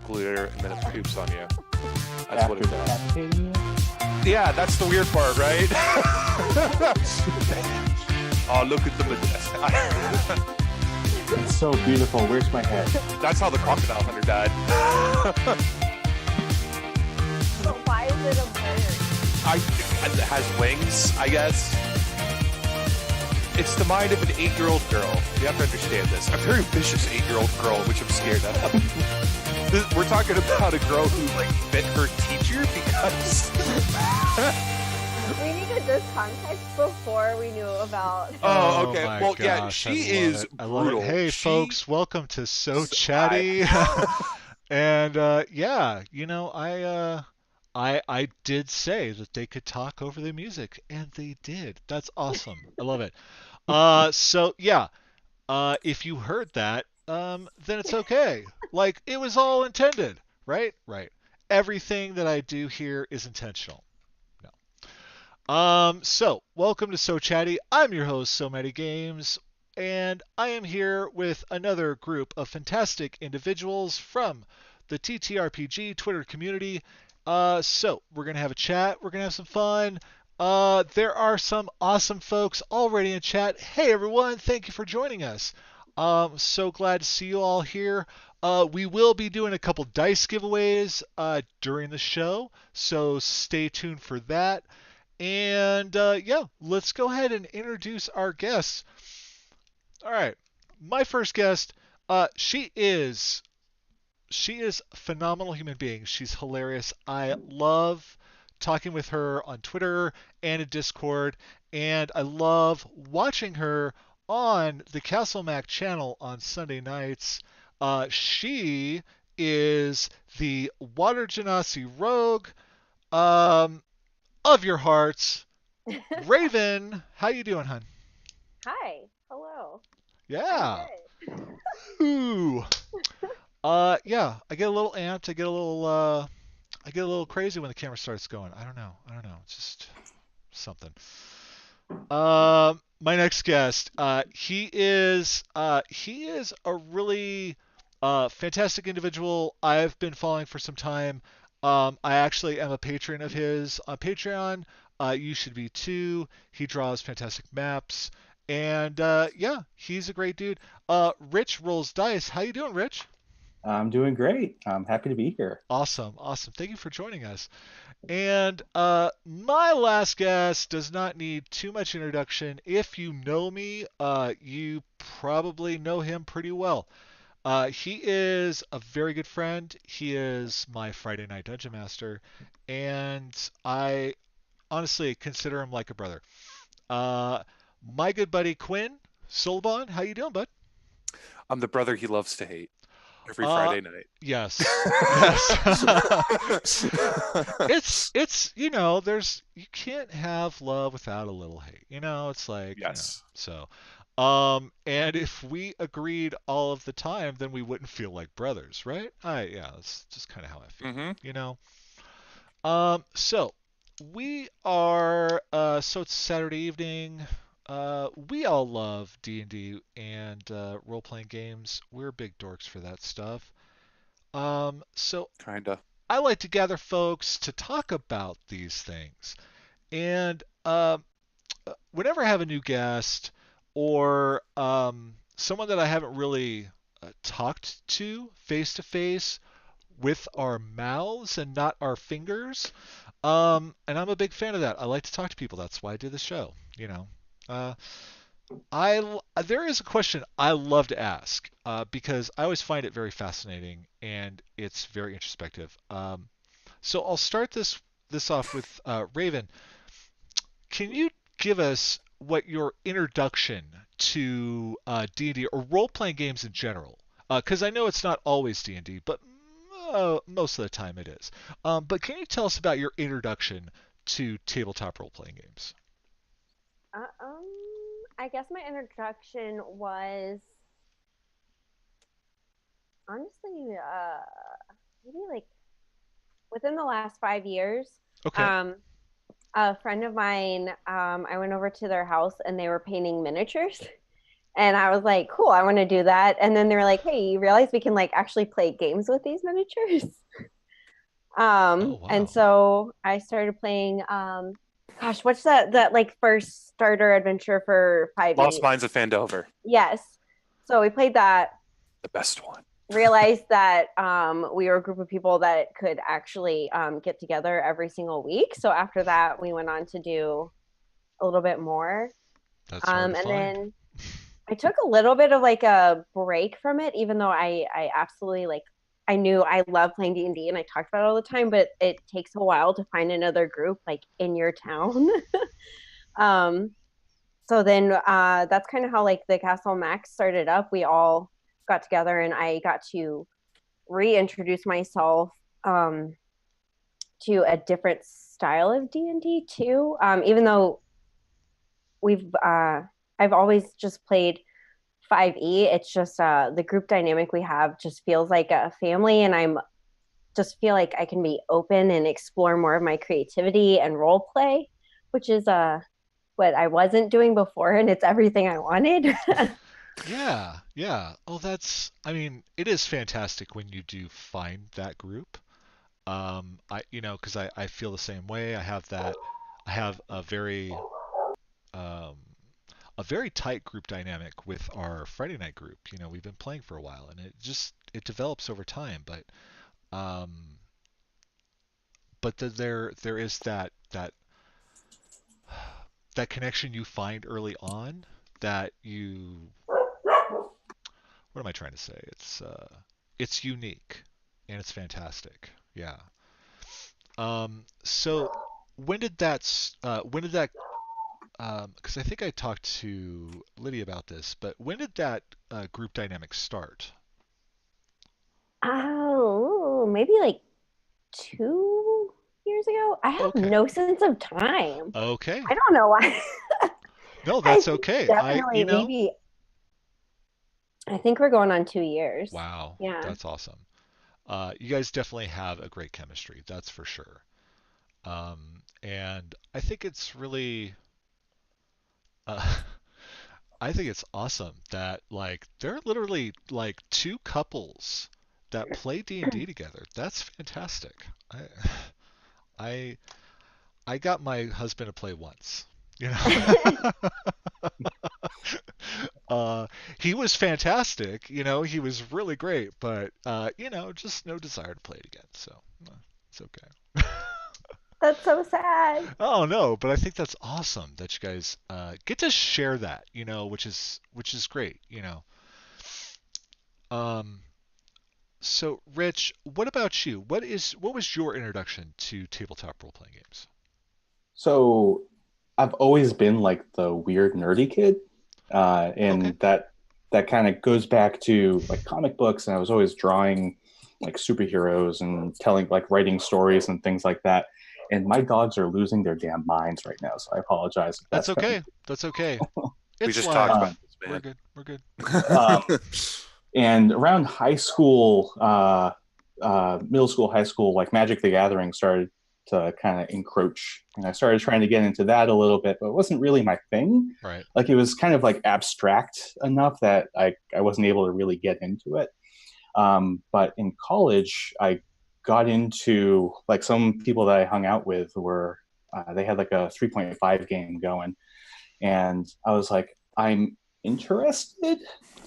glitter, and then it poops on you. That's what it does. Decapitating you? Yeah, that's the weird part, right? Oh, look at the... It's so beautiful. Where's my head? That's how the crocodile hunter died. But why is it a bird? It has wings, I guess. It's the mind of an 8-year-old girl. You have to understand this. A very vicious 8-year-old girl, which I'm scared of. We're talking about a girl who, like, bit her teacher because... We needed this context before we knew about. Oh, okay. my Well, gosh, yeah, she is I love it. brutal. Hey, folks, welcome to So Chatty. And yeah, you know, I did say that they could talk over the music, and they did. That's awesome. I love it. So yeah, if you heard that, then it's okay. Like it was all intended, right? Right. Everything that I do here is intentional. So welcome to So Chatty. I'm your host, So Matty Games, and I am here with another group of fantastic individuals from the TTRPG Twitter community. So we're gonna have a chat. We're gonna have some fun. There are some awesome folks already in chat. Hey everyone, thank you for joining us. So glad to see you all here. We will be doing a couple dice giveaways during the show, so stay tuned for that. And yeah, let's go ahead and introduce our guests. All right, my first guest, she is a phenomenal human being. She's hilarious. I love talking with her on Twitter and in Discord, and I love watching her on the Castle Mac channel on Sunday nights. She is the Water Genasi Rogue. Of your hearts, Raven. How you doing, hun? Hi. Hello. Yeah. Ooh. Yeah. I get a little amped. I get a little crazy when the camera starts going. I don't know. It's just something. My next guest. He is a really fantastic individual. I've been following for some time. I actually am a patron of his on Patreon. You should be too. He draws fantastic maps, and yeah, he's a great dude. Rich rolls dice. How you doing, Rich? I'm doing great. I'm happy to be here. Awesome. Thank you for joining us. And my last guest does not need too much introduction. If you know me, you probably know him pretty well. He is a very good friend. He is my Friday Night Dungeon Master, and I honestly consider him like a brother. My good buddy Quinn Solbon, how you doing, bud? I'm the brother he loves to hate every Friday night. Yes. Yes. it's you know, you can't have love without a little hate. You know, it's like Yes. You know, and if we agreed all of the time, then we wouldn't feel like brothers, right? Yeah, that's just kind of how I feel. Mm-hmm. You know. So we are. So it's Saturday evening. We all love D&D and role-playing games. We're big dorks for that stuff. So Kinda. I like to gather folks to talk about these things. And whenever I have a new guest or someone that I haven't really talked to face to face with our mouths and not our fingers, and I'm a big fan of that. I like to talk to people. That's why I do the show. You know, there is a question I love to ask because I always find it very fascinating and it's very introspective. So I'll start this off with Raven. Can you give us what your introduction to D&D or role-playing games in general? Because I know it's not always D&D, but most of the time it is. But can you tell us about your introduction to tabletop role-playing games? I guess my introduction was honestly maybe like within the last 5 years. Okay. A friend of mine, I went over to their house and they were painting miniatures. And I was like, cool, I want to do that. And then they were like, hey, you realize we can like actually play games with these miniatures? Oh And wow. so I started playing gosh, what's that like first starter adventure for Lost 5e? Mines of Fandover, Yes. So we played that, the best one. realized that we were a group of people that could actually get together every single week. So after that, we went on to do a little bit more. That's hard to And find. then I took a little bit of like a break from it, even though I absolutely like I knew I love playing D&D and I talked about it all the time, but it takes a while to find another group like in your town. um, so then that's kind of how like the Castle Max started up. We all got together and I got to reintroduce myself um, to a different style of D&D too. Even though we've I've always just played 5e, it's just the group dynamic we have just feels like a family, and I'm just feel like I can be open and explore more of my creativity and role play, which is what I wasn't doing before, and it's everything I wanted. Yeah, yeah. Oh, I mean, it is fantastic when you do find that group. Because I feel the same way. I have um, a very tight group dynamic with our Friday night group. We've been playing for a while, and it develops over time. Um, there is that connection you find early on that you what am I trying to say? It's unique and it's fantastic. Yeah. So when did that because I think I talked to Lydia about this, but when did that group dynamic start? Oh, maybe like 2 years ago. I have Okay. no sense of time. Okay. I don't know why. No, I that's think okay. definitely maybe I think we're going on 2 years. Wow, Yeah. that's awesome. You guys definitely have a great chemistry, that's for sure. And I think it's really uh, I think it's awesome that like there are literally like two couples that play D&D together. That's fantastic. I I I got my husband to play once. You know. uh he was fantastic, he was really great, but just no desire to play it again. So, it's okay. That's so sad. Oh no, but I think that's awesome that you guys get to share that, which is great. Um, so Rich, what about you? What was your introduction to tabletop role playing games? So I've always been like the weird nerdy kid, Okay, and that kind of goes back to like comic books, and I was always drawing like superheroes and telling like writing stories and things like that. And my dogs are losing their damn minds right now, so I apologize if that's that's coming. okay. That's okay. We It's just talked live. about Um, this, We're man. good. We're good. um, and around high school, middle school, high school, like Magic the Gathering started to kind of encroach. And I started trying to get into that a little bit, but it wasn't really my thing. Right. Like it was kind of like abstract enough that I wasn't able to really get into it. But in college, I got into like some people that I hung out with were, they had like a 3.5 game going. And I was like, I'm interested,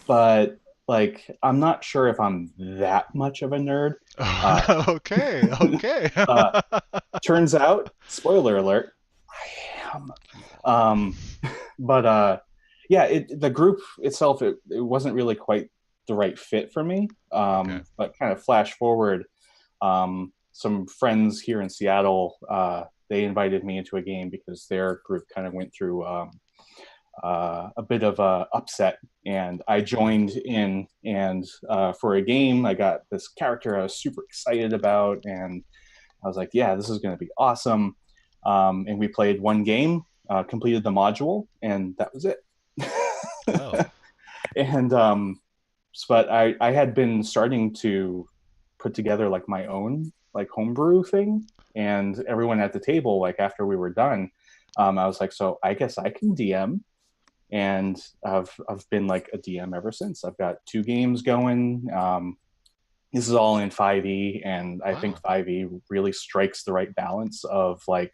but like I'm not sure if I'm that much of a nerd. Uh, Okay. Okay. uh, Turns out, spoiler alert, I am. Um, but yeah, the group itself, it wasn't really quite the right fit for me. Okay. But kind of flash forward, some friends here in Seattle, they invited me into a game because their group kind of went through a bit of a upset, and I joined in. And for a game, I got this character I was super excited about, and I was like, "Yeah, this is going to be awesome." And we played one game, completed the module, and that was it. Oh. And but I had been starting to put together like my own like homebrew thing, and everyone at the table, like after we were done, I was like, "So I guess I can DM." and I've been like a DM ever since. I've got 2 games going. This is all in 5e, and I think 5e really strikes the right balance of like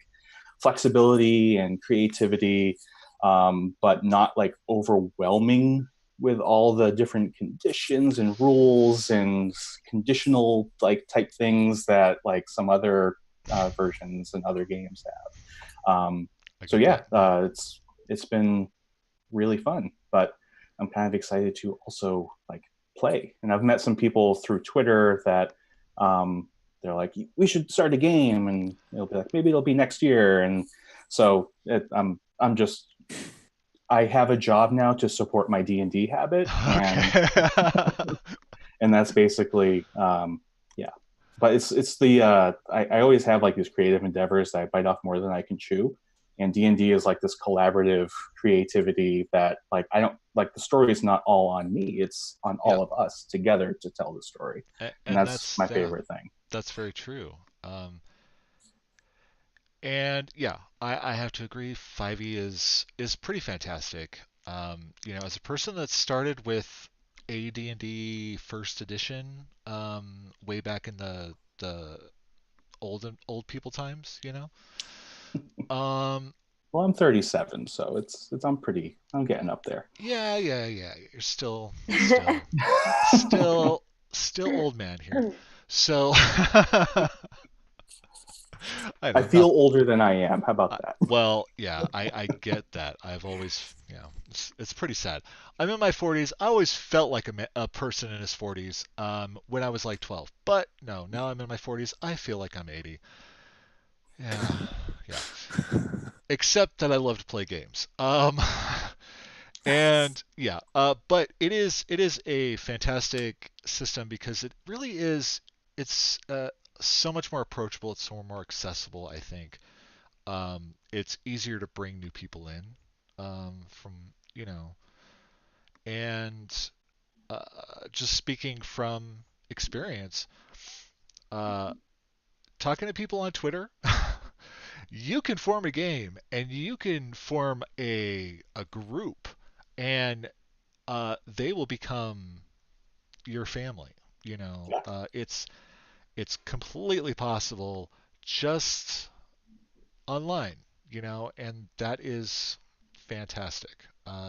flexibility and creativity, but not like overwhelming with all the different conditions and rules and conditional like type things that like some other versions and other games have. So yeah, it's been really fun, but I'm kind of excited to also like play. And I've met some people through Twitter that they're like, we should start a game, and it'll be like, maybe it'll be next year. And so I'm just, I have a job now to support my D&D habit, and that's basically yeah. But it's the I always have like these creative endeavors that I bite off more than I can chew, and D&D is like this collaborative creativity that like I don't like, the story is not all on me, it's on all of us together to tell the story, and that's my favorite thing. That's very true. And yeah, I have to agree. 5e is pretty fantastic. As a person that started with AD&D First Edition, way back in the old people times, Well, I'm 37, so I'm getting up there. Yeah. You're still old man here. So I feel older than I am. How about that? Well, yeah, I get that. I've always, it's pretty sad. I'm in my 40s. I always felt like a person in his 40s when I was like 12. But no, now I'm in my 40s. I feel like I'm 80. Yeah. Except that I love to play games. And yeah, but it is a fantastic system because it really is. It's so much more approachable. It's so more accessible, I think. It's easier to bring new people in from, and just speaking from experience, talking to people on Twitter, you can form a game and you can form a group, and they will become your family. It's completely possible just online, and that is fantastic.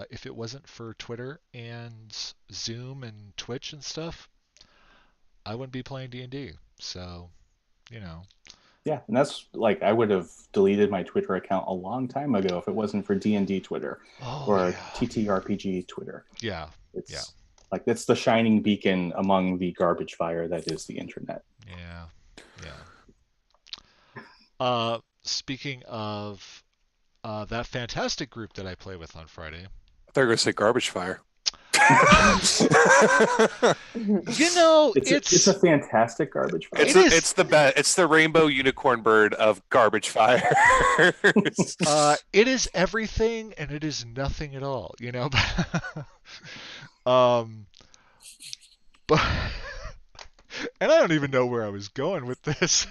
If it wasn't for Twitter and Zoom and Twitch and stuff, I wouldn't be playing D&D. So, Yeah, and that's like, I would have deleted my Twitter account a long time ago if it wasn't for D&D Twitter or TTRPG Twitter. Yeah. It's like, it's the shining beacon among the garbage fire that is the internet. Yeah. Speaking of that fantastic group that I play with on Friday. I thought you were going to say garbage fire. It's a fantastic garbage fire. It's the best. It's the rainbow unicorn bird of garbage fire. It is everything and it is nothing at all, but and I don't even know where I was going with this.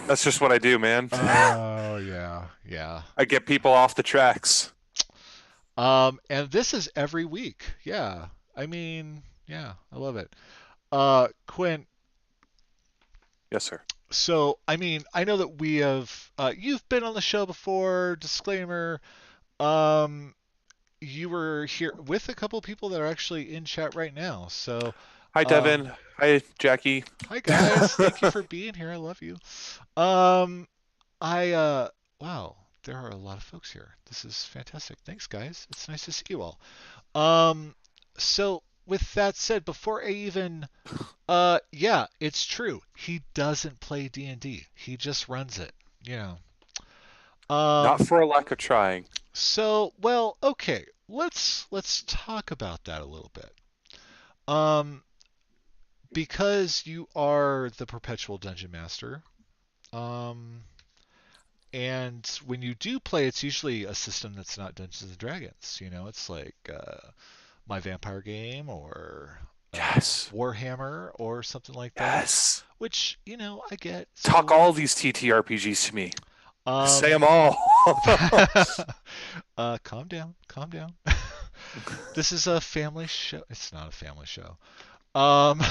That's just what I do, man. Oh yeah. I get people off the tracks. And this is every week. Yeah. I mean, yeah, I love it. Quinn. Yes, sir. So, I mean, I know that we have, you've been on the show before, disclaimer. You were here with a couple of people that are actually in chat right now. So, hi, Devin. Hi, Jackie. Hi, guys. Thank you for being here. I love you. Wow. There are a lot of folks here. This is fantastic. Thanks, guys. It's nice to see you all. So with that said, before I even, yeah, it's true. He doesn't play D&D. He just runs it. Not for a lack of trying. So, well, okay. Let's talk about that a little bit. Because you are the perpetual dungeon master. And when you do play, it's usually a system that's not Dungeons and Dragons. It's like My Vampire Game or Warhammer or something like that. Yes. Which, I get. Talk all these TTRPGs to me. Say them all. Calm down, calm down. This is a family show. It's not a family show. Um,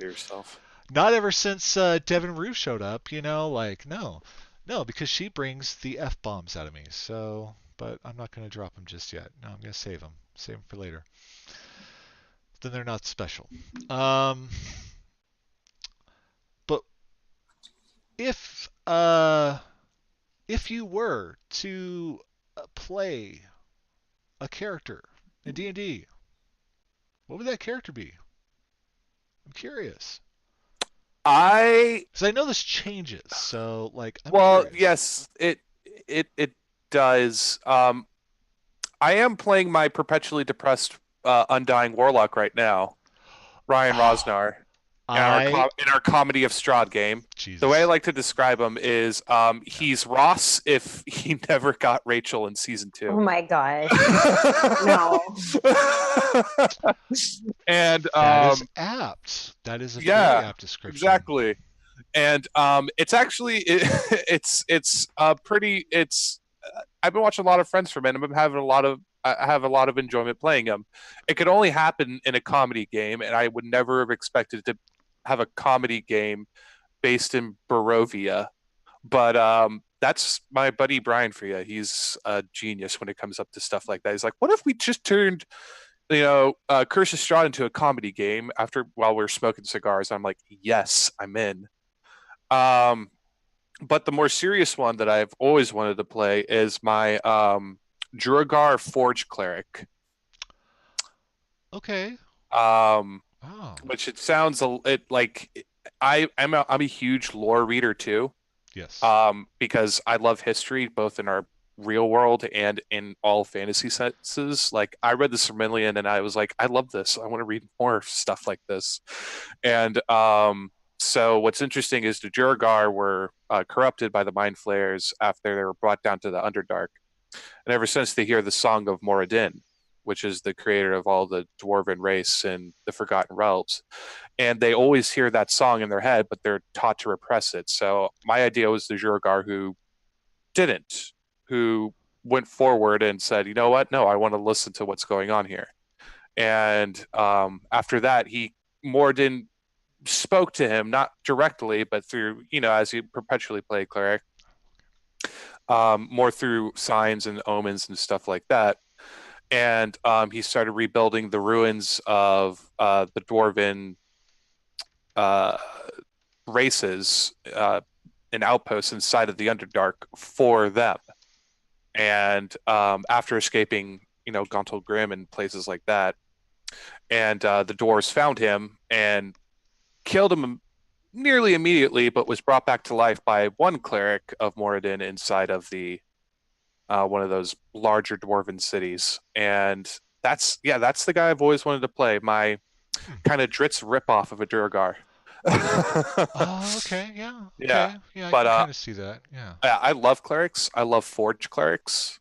Yourself. Not ever since Devin Rue showed up, like no, because she brings the f bombs out of me. So, but I'm not gonna drop them just yet. No, I'm gonna save them for later. Then they're not special. Um, but if uh, if you were to play a character in D&D, what would that character be? I'm curious. I Because I know this changes, so like I'm well, curious. yes, it does. I am playing my perpetually depressed undying warlock right now, Ryan Rosnar, in our I in our comedy of Strahd game. The way I Jesus. like to describe him is he's Ross if he never got Rachel in season Oh 2. my gosh. No. And That is apt. That is a very yeah, apt description. exactly. And it's actually it's pretty it's I've been watching a lot of Friends from it. I'm having a lot of I have a lot of enjoyment playing him. It could only happen in a comedy game, and I would never have expected to have a comedy game based in Barovia. But that's my buddy Brian for you. He's a genius when it comes up to stuff like that. He's like, what if we just turned Curse of Strahd into a comedy game after while we're smoking cigars? I'm like, yes, I'm in. Um, but the more serious one that I've always wanted to play is my Duragar Forge Cleric. Okay. Um, Oh. which it sounds I'm a huge lore reader too. Yes. Because I love history both in our real world and in all fantasy senses. Like I read the Silmarillion and I was like, I love this. I want to read more stuff like this. And so what's interesting is the Jurgar were corrupted by the Mind Flayers after they were brought down to the Underdark. And ever since they hear the Song of Moradin, which is the creator of all the dwarven race and the Forgotten Realms, and they always hear that song in their head, but they're taught to repress it. So my idea was the Jurgar who didn't, who went forward and said, you know what? No, I want to listen to what's going on here. And after that, Moradin spoke to him, not directly, but through, as he perpetually played cleric, more through signs and omens and stuff like that. And he started rebuilding the ruins of the dwarven uh, races and outposts inside of the Underdark for them. And after escaping, Gontal Grim and places like that, and the dwarves found him and killed him nearly immediately, but was brought back to life by one cleric of Moradin inside of the one of those larger dwarven cities. And that's the guy I've always wanted to play. My kind of Dritz ripoff of a Durgar. Oh, okay. Yeah. Yeah. Okay. Yeah, I But can kind of see that. Yeah. I love clerics. I love forge clerics.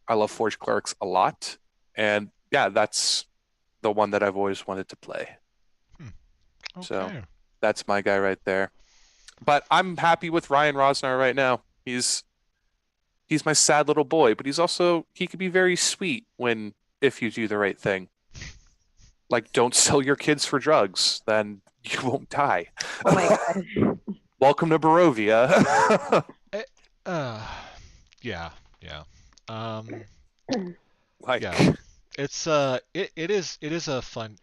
I love forge clerics a lot. And yeah, that's the one that I've always wanted to play. Okay. So that's my guy right there. But I'm happy with Ryan Rosnar right now. He's my sad little boy, but he can be very sweet if you do the right thing. Like, don't sell your kids for drugs, then you won't die. Oh my god. Welcome to Barovia. Yeah. Yeah. Like, Yeah. It is a fun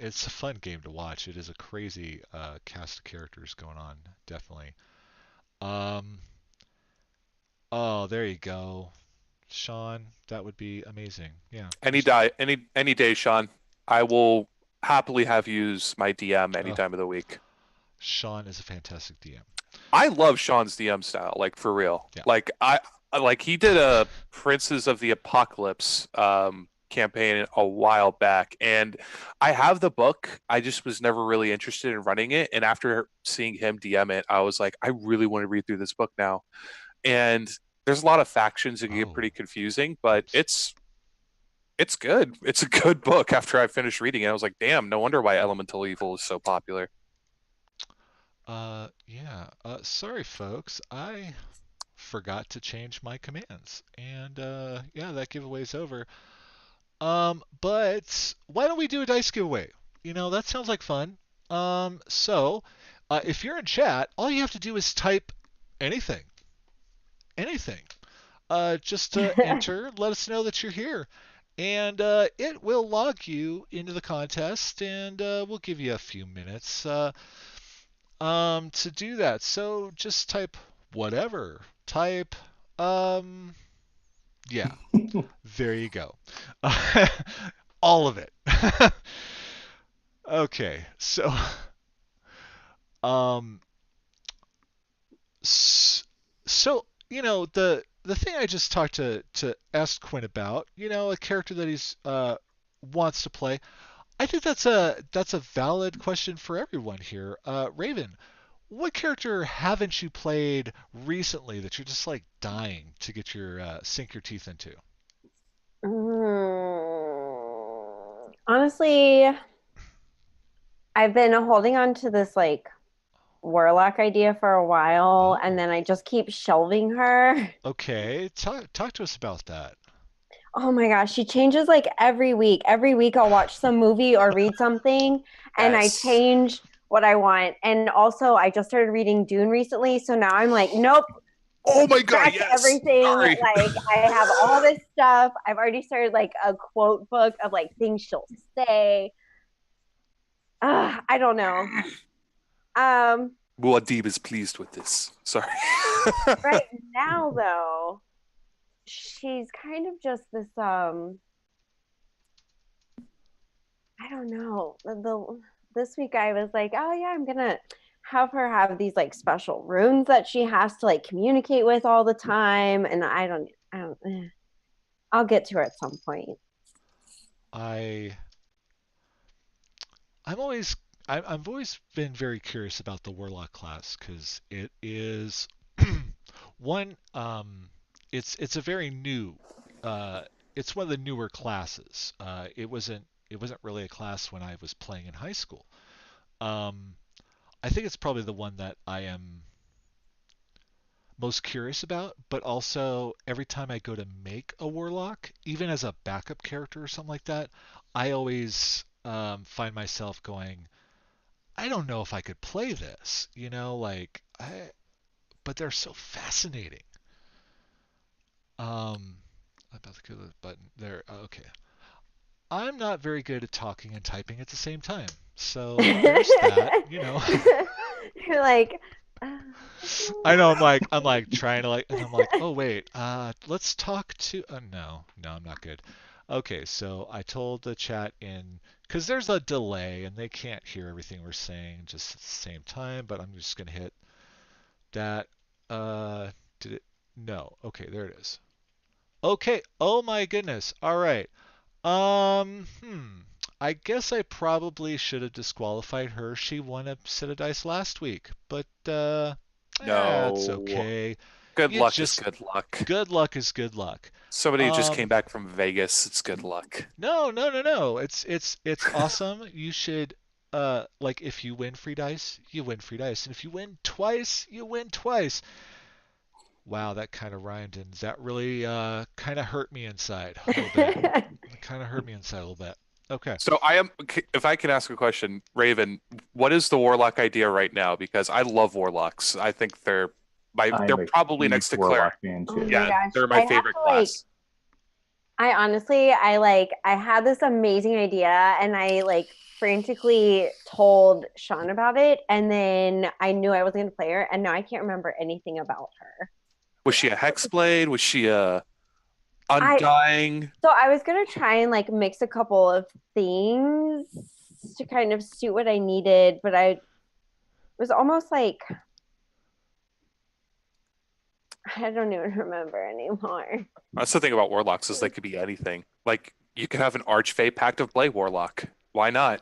game to watch. It is a crazy cast of characters going on, definitely. Um oh, there you go. Sean, that would be amazing. Yeah. any day, Sean. I will happily have you use my DM any time of the week. Sean is a fantastic DM. I love Sean's DM style, like for real. Yeah. Like he did a Princes of the Apocalypse campaign a while back, and I have the book. I just was never really interested in running it, and after seeing him DM it, I was like, I really want to read through this book now. And there's a lot of factions that get pretty confusing, but it's good. It's a good book. After I finished reading it, I was like, damn, no wonder why Elemental Evil is so popular. Yeah. Sorry, folks. I forgot to change my commands. And yeah, that giveaway's over. But why don't we do a dice giveaway? That sounds like fun. So if you're in chat, all you have to do is type anything. Anything. Just enter, let us know that you're here. And it will log you into the contest, and we'll give you a few minutes to do that. So just type whatever. Type, yeah, there you go. All of it. Okay, so, um, so the thing I just talked to ask Quinn about, a character that he's wants to play. I think that's a valid question for everyone here. Raven, what character haven't you played recently that you're just like dying to get your sink your teeth into? Honestly, I've been holding on to this like warlock idea for a while, and then I just keep shelving her. Okay, talk to us about that. Oh my gosh, she changes like every week. Every week I'll watch some movie or read something and I Yes. change what I want. And also I just started reading Dune recently, so now I'm like, nope, Oh my god, scratch yes. everything. Sorry. Like I have all this stuff. I've already started like a quote book of like things she'll say. I don't know. Muad'Dib is pleased with this. Sorry. Right now though, she's kind of just this I don't know. This week I was like, oh yeah, I'm gonna have her have these like special runes that she has to like communicate with all the time, and I don't. I'll get to her at some point. I I'm always I've always been very curious about the warlock class because it is one it's a very new it's one of the newer classes. It wasn't really a class when I was playing in high school. Um, I think it's probably the one that I am most curious about, but also every time I go to make a warlock, even as a backup character or something like that, I always find myself going, I don't know if I could play this, but they're so fascinating. About to kill the button there. Okay, I'm not very good at talking and typing at the same time, so there's that. You're like, I know I'm like trying to and I'm like, oh wait, let's talk to no, I'm not good. Okay, so I told the chat because there's a delay and they can't hear everything we're saying just at the same time, but I'm just gonna hit that. Did it? No. Okay, there it is. Okay. Oh my goodness. All right. Um, hmm. I guess I probably should have disqualified her. She won a set of dice last week, but that's No. okay. Good You luck is just good luck. good luck is good luck. Somebody who just came back from Vegas, it's good luck. No, no, no, no. It's awesome. You should like if you win free dice, you win free dice, and if you win twice, you win twice. Wow, that kind of rhymed, and that really kind of hurt me inside a little bit. It kind of hurt me inside a little bit. Okay. So if I can ask a question, Raven, what is the warlock idea right now? Because I love warlocks. I think they're probably next to Claire. oh my Yeah, gosh, they're my favorite class. I honestly, I had this amazing idea, and I like frantically told Sean about it, and then I knew I was going to play her, and now I can't remember anything about her. Was she a hexblade? Was she a undying? So I was going to try and like mix a couple of things to kind of suit what I needed, but I was almost like I don't even remember anymore. That's the thing about warlocks is they could be anything. Like you could have an Archfey Pact of Blade warlock. Why not?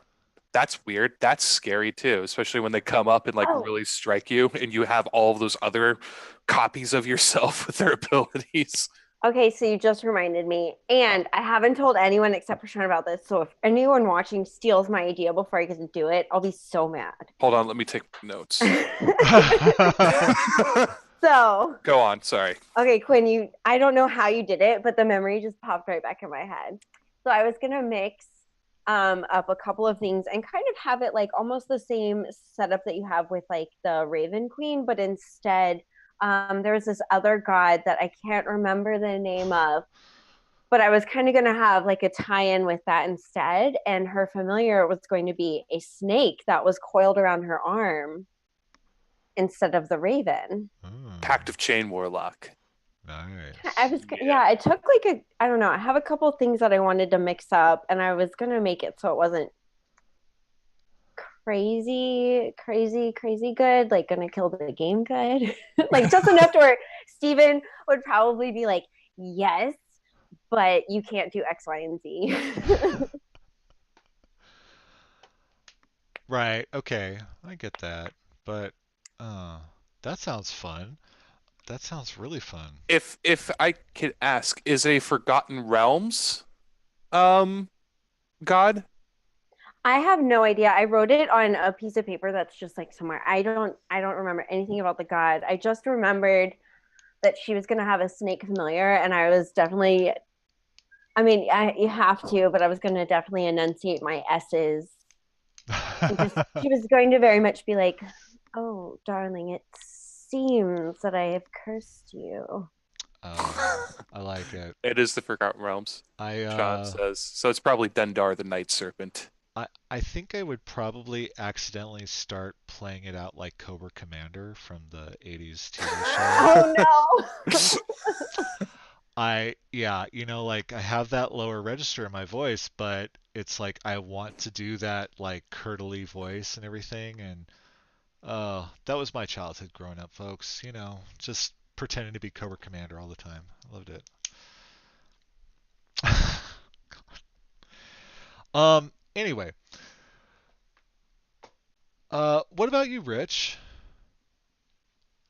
That's weird. That's scary too, especially when they come up and like really strike you, and you have all of those other copies of yourself with their abilities. Okay, so you just reminded me, and I haven't told anyone except for Sean about this. So if anyone watching steals my idea before I get to do it, I'll be so mad. Hold on, let me take notes. So, Go on. Sorry. okay, Quinn, I don't know how you did it, but the memory just popped right back in my head. So I was gonna mix up a couple of things and kind of have it like almost the same setup that you have with like the Raven Queen, but instead there's this other god that I can't remember the name of, but I was kind of going to have like a tie-in with that instead, and her familiar was going to be a snake that was coiled around her arm instead of the raven. Pact of Chain Warlock. I was yeah, I took like I don't know, I have a couple things that I wanted to mix up, and I was going to make it so it wasn't crazy good, like gonna kill the game good. Like just enough to where Steven would probably be like, yes, but you can't do X, Y, and Z. Right. Okay. I get that. But that sounds fun. That sounds really fun. If I could ask, is a Forgotten Realms um god? I have no idea. I wrote it on a piece of paper that's just like somewhere. I don't remember anything about the god. I just remembered that she was gonna have a snake familiar, and I was definitely, I mean, you have to, but I was gonna definitely enunciate my S's. She was going to very much be like, "Oh, darling, it seems that I have cursed you." I like it. It is the Forgotten Realms, I Sean says. So it's probably Dendar the Night Serpent. I think I would probably accidentally start playing it out like Cobra Commander from the 80s TV show. Oh no. Like I have that lower register in my voice, but it's like I want to do that like curdly voice and everything, and that was my childhood growing up, folks. Just pretending to be Cobra Commander all the time. I loved it. Anyway, what about you, Rich?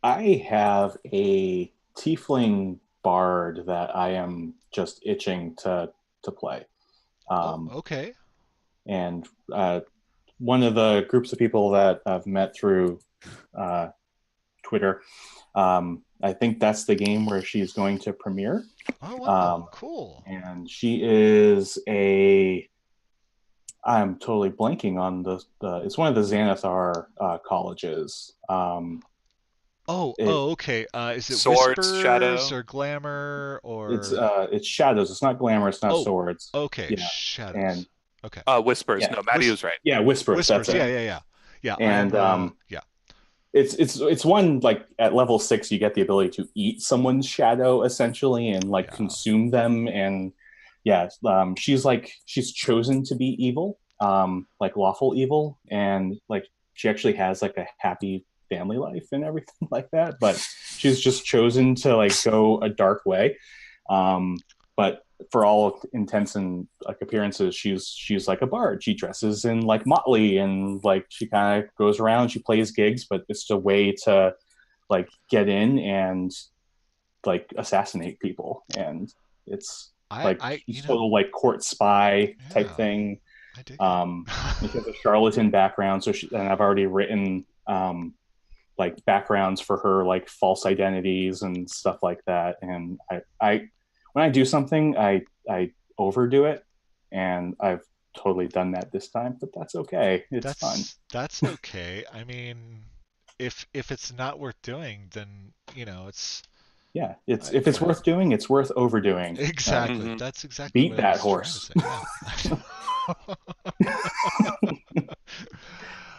I have a tiefling bard that I am just itching to play. Okay. And one of the groups of people that I've met through uh, Twitter, I think that's the game where she's going to premiere. Oh wow, cool. And she is I'm totally blanking on it's one of the Xanathar colleges. Okay. Is it Swords, Whispers Shadow. or Glamour or? It's shadows. It's not glamour. It's not swords. Okay, Yeah, Shadows. and Okay. Whispers. yeah, No, Matty was right. yeah, whispers. Whispers. That's it. Yeah. Yeah, And yeah. it's one like at level 6 you get the ability to eat someone's shadow essentially and like Yeah. consume them. And yeah, she's chosen to be evil, like lawful evil, and like she actually has like a happy family life and everything like that, but she's just chosen to like go a dark way. But for all intents and like appearances, she's like a bard. She dresses in like motley and like she kind of goes around. She plays gigs, but it's a way to like get in and like assassinate people. And it's like she's total like court spy type thing. I dig She has a charlatan background, and I've already written like backgrounds for her, like false identities and stuff like that. And I when I do something, I overdo it, and I've totally done that this time, but that's okay. It's fun. That's okay. I mean, if it's not worth doing, then it's if it's worth doing, it's worth overdoing. Exactly. That's exactly beat what that horse.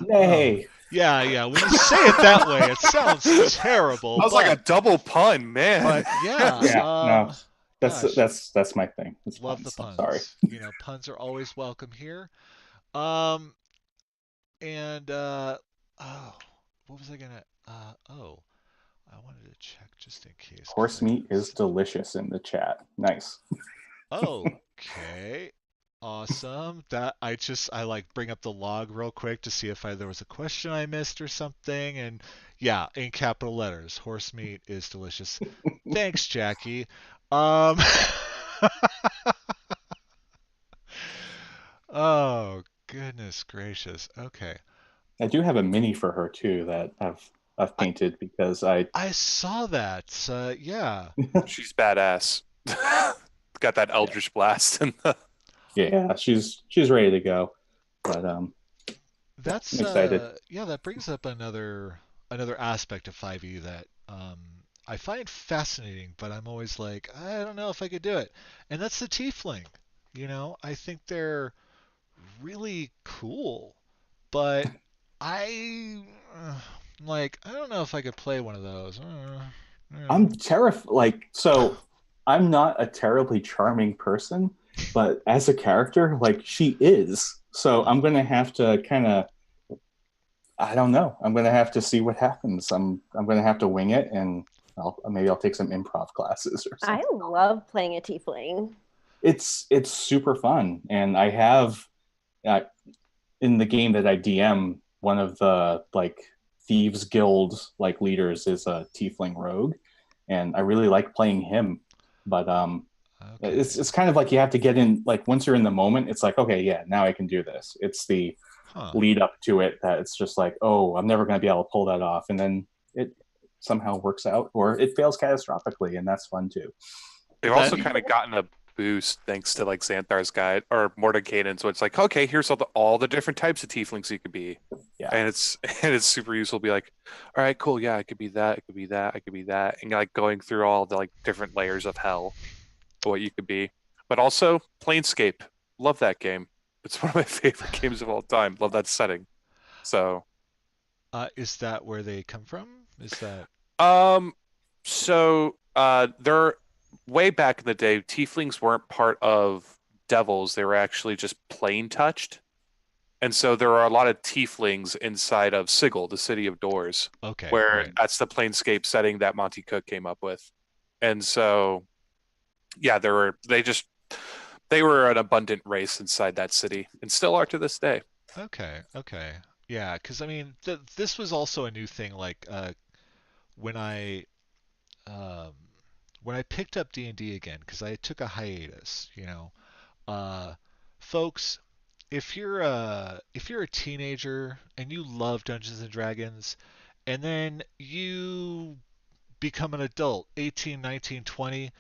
Nay. Yeah. When you say it that way, it sounds terrible. That was like a double pun, man. But no. That's my thing. It's love puns. the puns. Sorry. Puns are always welcome here. And what was I gonna? I wanted to check just in case. Horse meat is delicious in the chat. Nice. Okay. Awesome. That I like bring up the log real quick to see if there was a question I missed or something, and yeah, in capital letters, horse meat is delicious. Thanks, Jackie. Oh goodness gracious. Okay. I do have a mini for her too that I've I've painted because I I saw that. Yeah. She's badass. Got that Eldritch Blast and the yeah, she's ready to go. But yeah, I'm That's excited. yeah, that brings up another aspect of 5e that I find fascinating, but I'm always like, I don't know if I could do it. And that's the tiefling. I think they're really cool, but I like I don't know if I could play one of those. I'm terrified. I'm not a terribly charming person, but as a character, like she is. So I'm gonna have to kind of, I don't know. I'm gonna have to see what happens. I'm gonna have to wing it, and maybe I'll take some improv classes or I something. love playing a tiefling. It's super fun, and I have uh, in the game that I DM, one of the like thieves guild like leaders is a tiefling rogue, and I really like playing him. But Okay. it's kind of like you have to get in, like once you're in the moment, it's like, okay, yeah, now I can do this. It's the Huh. lead up to it that it's just like, oh, I'm never going to be able to pull that off, and then it somehow works out, or it fails catastrophically, and that's fun too. they've That also kind of gotten a boost thanks to like Xanthar's guide or Mordecaidan. So it's like, okay, here's all the different types of tieflings you could be. Yeah. And it's and it's super useful to be like, all right, cool, yeah, I could be that, I could be that, I could be that. And like going through all the like different layers of hell, what you could be. But also Planescape. Love that game. It's one of my favorite games of all time. Love that setting. So is that where they come from? Is that Um, they're way back in the day, tieflings weren't part of devils. They were actually just plain touched. And so there are a lot of tieflings inside of Sigil, the City of Doors, okay? where Right. that's the planescape setting that Monty Cook came up with. And so, yeah, they were an abundant race inside that city and still are to this day. Okay. Okay. Yeah, because I mean, this was also a new thing. Like when I um, when I picked up D&D again, because I took a hiatus. Uh, folks, if you're a teenager and you love Dungeons and Dragons, and then you become an adult, 18, 19, 20,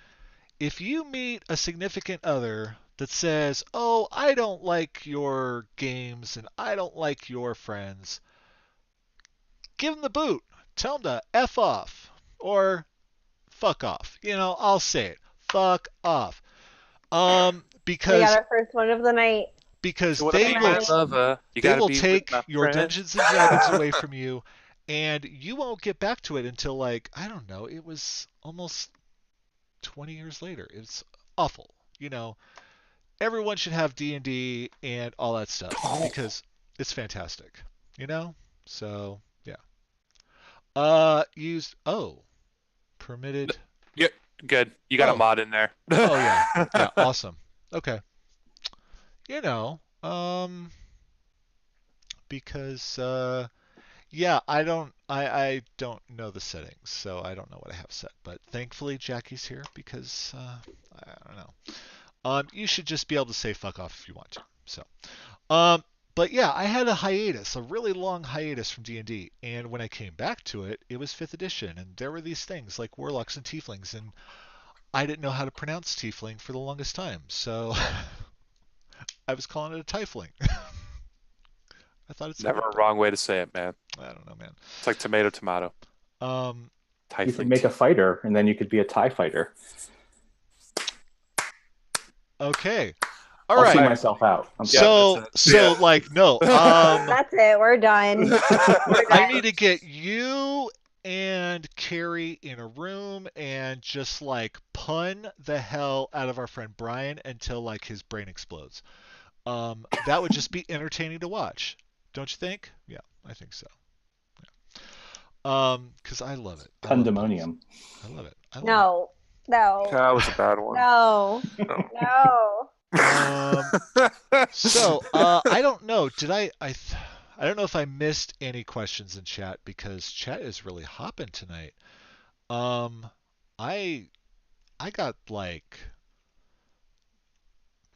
if you meet a significant other that says, "Oh, I don't like your games and I don't like your friends," give them the boot. Tell them to F off or fuck off. I'll say it. Fuck off. We got Because our first one of the night. If because you want to they be will my lover, you they gotta will be with take my your friend. Dungeons and Dragons away from you, and you won't get back to it until, like, I don't know, it was almost 20 years later. It's awful. You know, everyone should have D&D and all that stuff because it's fantastic. You know? So, yeah. Used permitted. Yeah, good. You got a Oh. mod in there. Oh yeah. Yeah, awesome. Okay. Because yeah, I don't know the settings, so I don't know what I have set. But thankfully Jackie's here because I don't know. You should just be able to say fuck off if you want to. So, um, but yeah, I had a hiatus, a really long hiatus from D&D, and when I came back to it, it was 5th edition, and there were these things like warlocks and tieflings, and I didn't know how to pronounce tiefling for the longest time, so I was calling it a tiefling. I thought it Never sounded a better. wrong way to say it, man. I don't know, man. It's like tomato, tomato. Um, You could Tiefling make a tea. fighter, and then you could be a TIE fighter. okay. All I'll see right. myself out. I'm Yeah, sorry. So, that's it. Yeah. like, no. That's it. We're done. I need to get you and Carrie in a room and just like pun the hell out of our friend Brian until like his brain explodes. That would just be entertaining to watch, don't you think? Yeah, I think so. Because I love it. I love puns. Pandemonium. I love it. I love No. No. That was a bad one. No. No. So, I don't know. I don't know if I missed any questions in chat because chat is really hopping tonight. Um, I I got like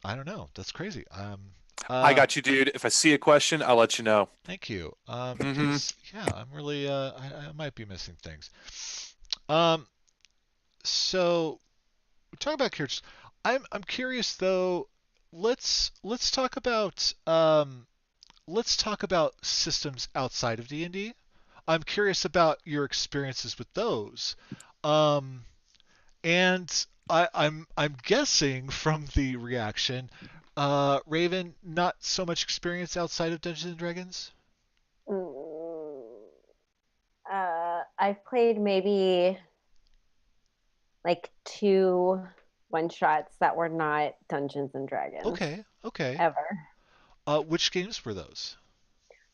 I don't know. That's crazy. I got you, dude. If I see a question, I'll let you know. Thank you. Mm-hmm. Because yeah, I'm really I might be missing things. Um, so talk about characters. I'm curious though. Let's talk about systems outside of D&D. I'm curious about your experiences with those. Um, and I'm guessing from the reaction, Raven, not so much experience outside of Dungeons and Dragons. Mm, I've played maybe like 2 1-shots that were not Dungeons and Dragons Okay, okay. ever. Which games were those?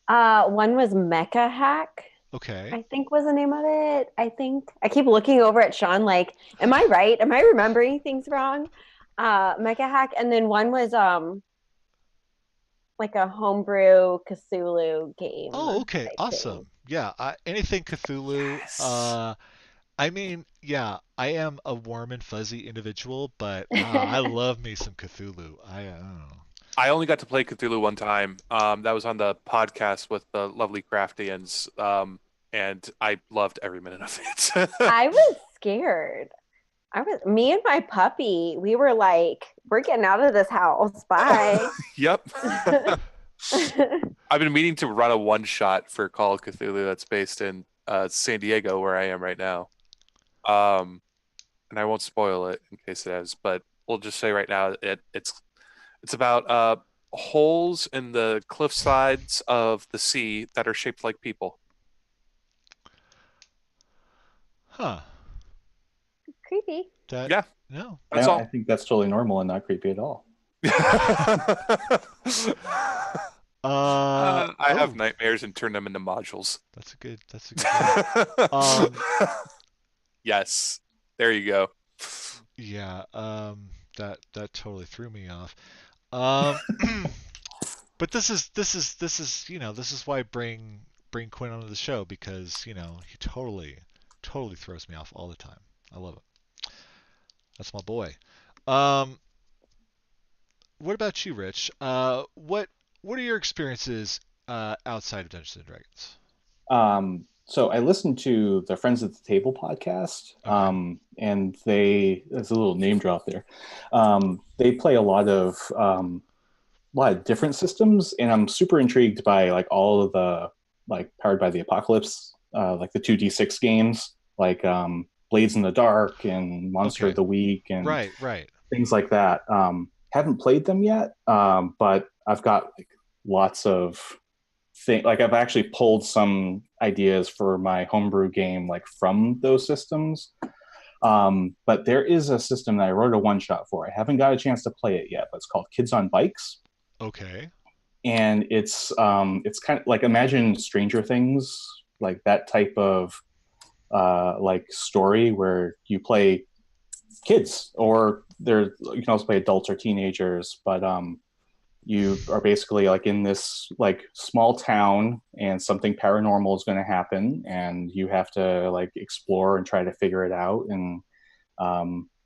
One was Mecha Hack, Okay. I think was the name of it. I think I keep looking over at Sean like, am I right? Am I remembering things wrong? Mecha Hack, and then one was like a homebrew Cthulhu game Oh, okay. type thing. Awesome. Yeah, anything Cthulhu. Yes. I mean, yeah, I am a warm and fuzzy individual, but I love me some Cthulhu. I don't know. I only got to play Cthulhu one time. That was on the podcast with the lovely Craftians. And I loved every minute of it. I was scared. Me and my puppy, we were like, we're getting out of this house. Bye. Yep. I've been meaning to run a one shot for Call of Cthulhu that's based in San Diego, where I am right now. And I won't spoil it in case it is, but we'll just say right now it's about holes in the cliff sides of the sea that are shaped like people. Huh. Creepy. That Yeah, no. that's I all. think that's totally normal and not creepy at all. I have Oh, nightmares and turn them into modules. that's a good. That's a good. Um, Yes, there you go. yeah. That totally threw me off. Um, but this is why I bring Quinn onto the show because he totally throws me off all the time. I love it. That's my boy. Um, what about you, Rich? What are your experiences outside of Dungeons and Dragons? So I listened to the Friends at the Table podcast, Okay. and there's a little name drop there. They play a lot of different systems, and I'm super intrigued by like all of the like Powered by the Apocalypse, like the 2D6 games, like Blades in the Dark and Monster Okay. of the Week and Right. Right. things like that. Haven't played them yet, but I've got like lots of things. Like I've actually pulled some ideas for my homebrew game, like from those systems. But there is a system that I wrote a one shot for. I haven't got a chance to play it yet, but it's called Kids on Bikes, Okay. and it's kind of like imagine Stranger Things, like that type of like story where you play kids, or there you can also play adults or teenagers, but you are basically like in this like small town and something paranormal is going to happen and you have to like explore and try to figure it out. And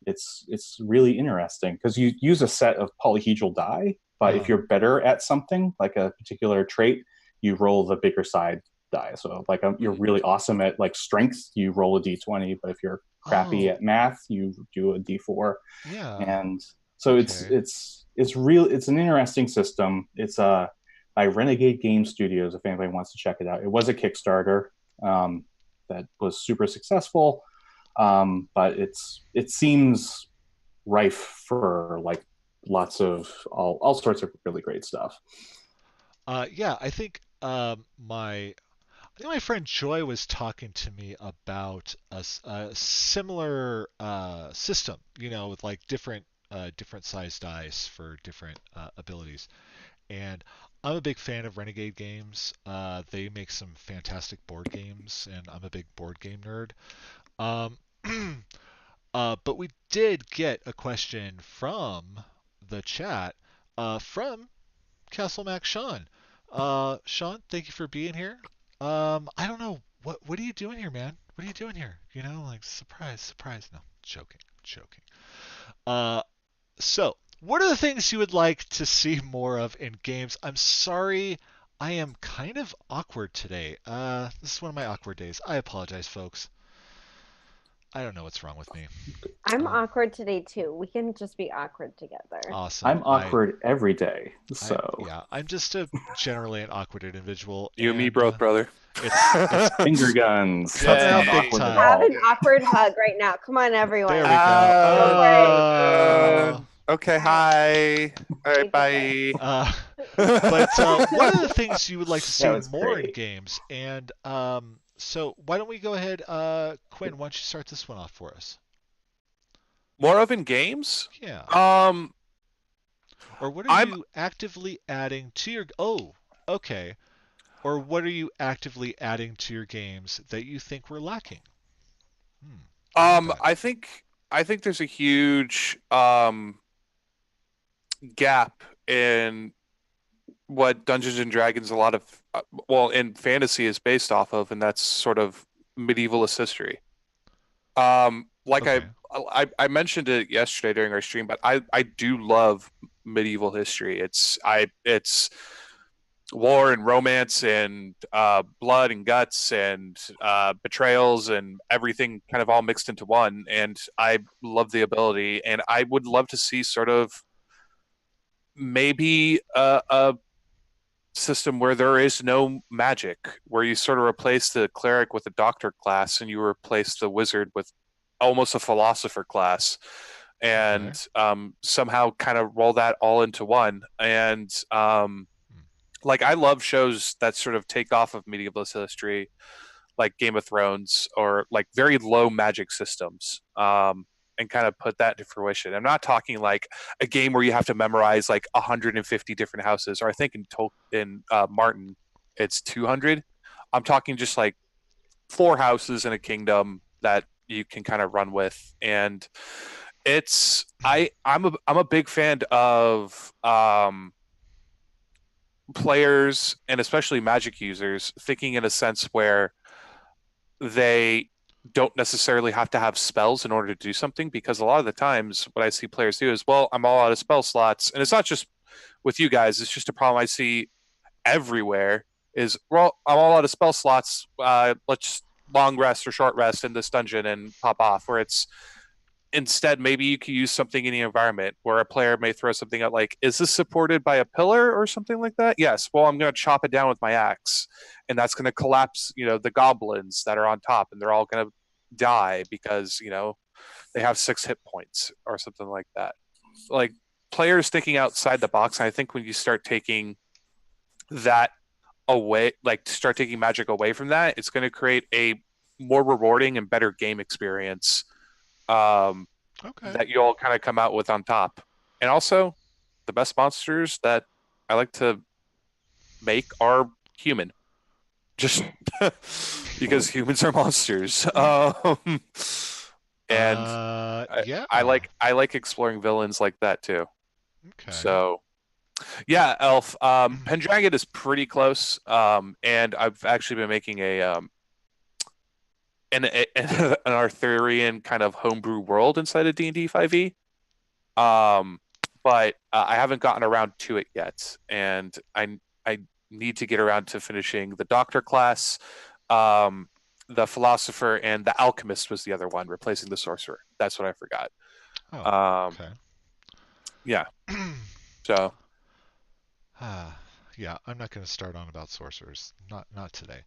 it's really interesting because you use a set of polyhedral die, but if Uh-huh. you're better at something like a particular trait, you roll the bigger side die. So like you're really awesome at like strength, you roll a d20, but if you're crappy Oh, at math, you do a d4. yeah. And so Okay. it's an interesting system. It's by Renegade Game Studios. If anybody wants to check it out, it was a Kickstarter um, that was super successful, but it seems rife for like lots of all sorts of really great stuff. Yeah, I think my friend Joy was talking to me about a similar system, with like different sized dice for different abilities. And I'm a big fan of Renegade games. They make some fantastic board games, and I'm a big board game nerd. Um, but we did get a question from the chat from Castle Mac Sean. Sean, thank you for being here. I don't know what are you doing here, man? What are you doing here? Like surprise, surprise. No, joking, joking. Uh, so What are the things you would like to see more of in games? I'm sorry, I am kind of awkward today. This is one of my awkward days. I apologize, folks. I don't know what's wrong with me. I'm awkward today too. We can just be awkward together. Awesome. I'm awkward every day, so Yeah, I'm just a generally an awkward individual. You and me and, both, brother. It's finger guns. coming That's out not big awkward time. at Have all. an awkward hug right now. Come on, everyone. there we go. Okay, hi. All right, Bye. bye. But what are the things you would like to see That was more in great. games? And so why don't we go ahead, Quinn? Why don't you start this one off for us? More of in games? Yeah. Um, Or what are you actively adding to your? Oh, okay. Or what are you actively adding to your games that you think were lacking? I like that. I think there's a huge gap in what Dungeons and Dragons a lot of well in fantasy is based off of, and that's sort of medievalist history. Like Okay. I mentioned it yesterday during our stream, but I do love medieval history. It's war and romance and blood and guts and betrayals and everything kind of all mixed into one. And I love the ability, and I would love to see sort of maybe a system where there is no magic, where you sort of replace the cleric with a doctor class and you replace the wizard with almost a philosopher class, and somehow kind of roll that all into one. And like I love shows that sort of take off of medievalist history, like Game of Thrones, or like very low magic systems. And kind of put that to fruition. I'm not talking like a game where you have to memorize like 150 different houses, or I think in Martin it's 200. I'm talking just like 4 houses in a kingdom that you can kind of run with, and I'm a big fan of players and especially magic users thinking in a sense where they don't necessarily have to have spells in order to do something, because a lot of the times what I see players do is, well, I'm all out of spell slots. And it's not just with you guys, it's just a problem I see everywhere is, well, I'm all out of spell slots. Let's long rest or short rest in this dungeon and pop off. Where it's instead, maybe you could use something in the environment where a player may throw something out like, is this supported by a pillar or something like that? Yes. Well, I'm going to chop it down with my axe, and that's going to collapse, the goblins that are on top, and they're all going to die because, they have 6 hit points or something like that. Like players thinking outside the box. And I think when you start taking that away, like start taking magic away from that, it's going to create a more rewarding and better game experience that you all kind of come out with on top. And also, the best monsters that I like to make are human, just because humans are monsters. And yeah, I like exploring villains like that too. Okay. So yeah, Elf. Pendragon is pretty close. And I've actually been making an Arthurian kind of homebrew world inside of D&D 5e. But I haven't gotten around to it yet, and I need to get around to finishing the Doctor class, the Philosopher, and the Alchemist was the other one, replacing the Sorcerer. That's what I forgot. Okay. Yeah. So. Yeah, I'm not going to start on about sorcerers. Not today.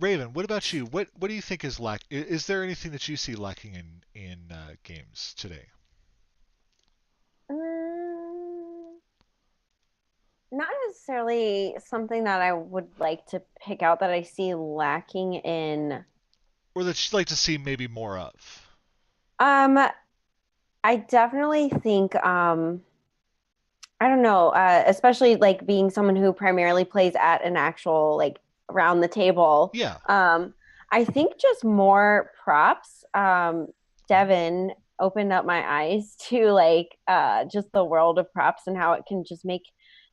Raven, what about you? What do you think is lack? Is there anything that you see lacking in games today? Not necessarily something that I would like to pick out that I see lacking in. Or that you'd like to see maybe more of? I definitely think I don't know, especially like being someone who primarily plays at an actual like around the table. Yeah. I think just more props. Devin opened up my eyes to like just the world of props and how it can just make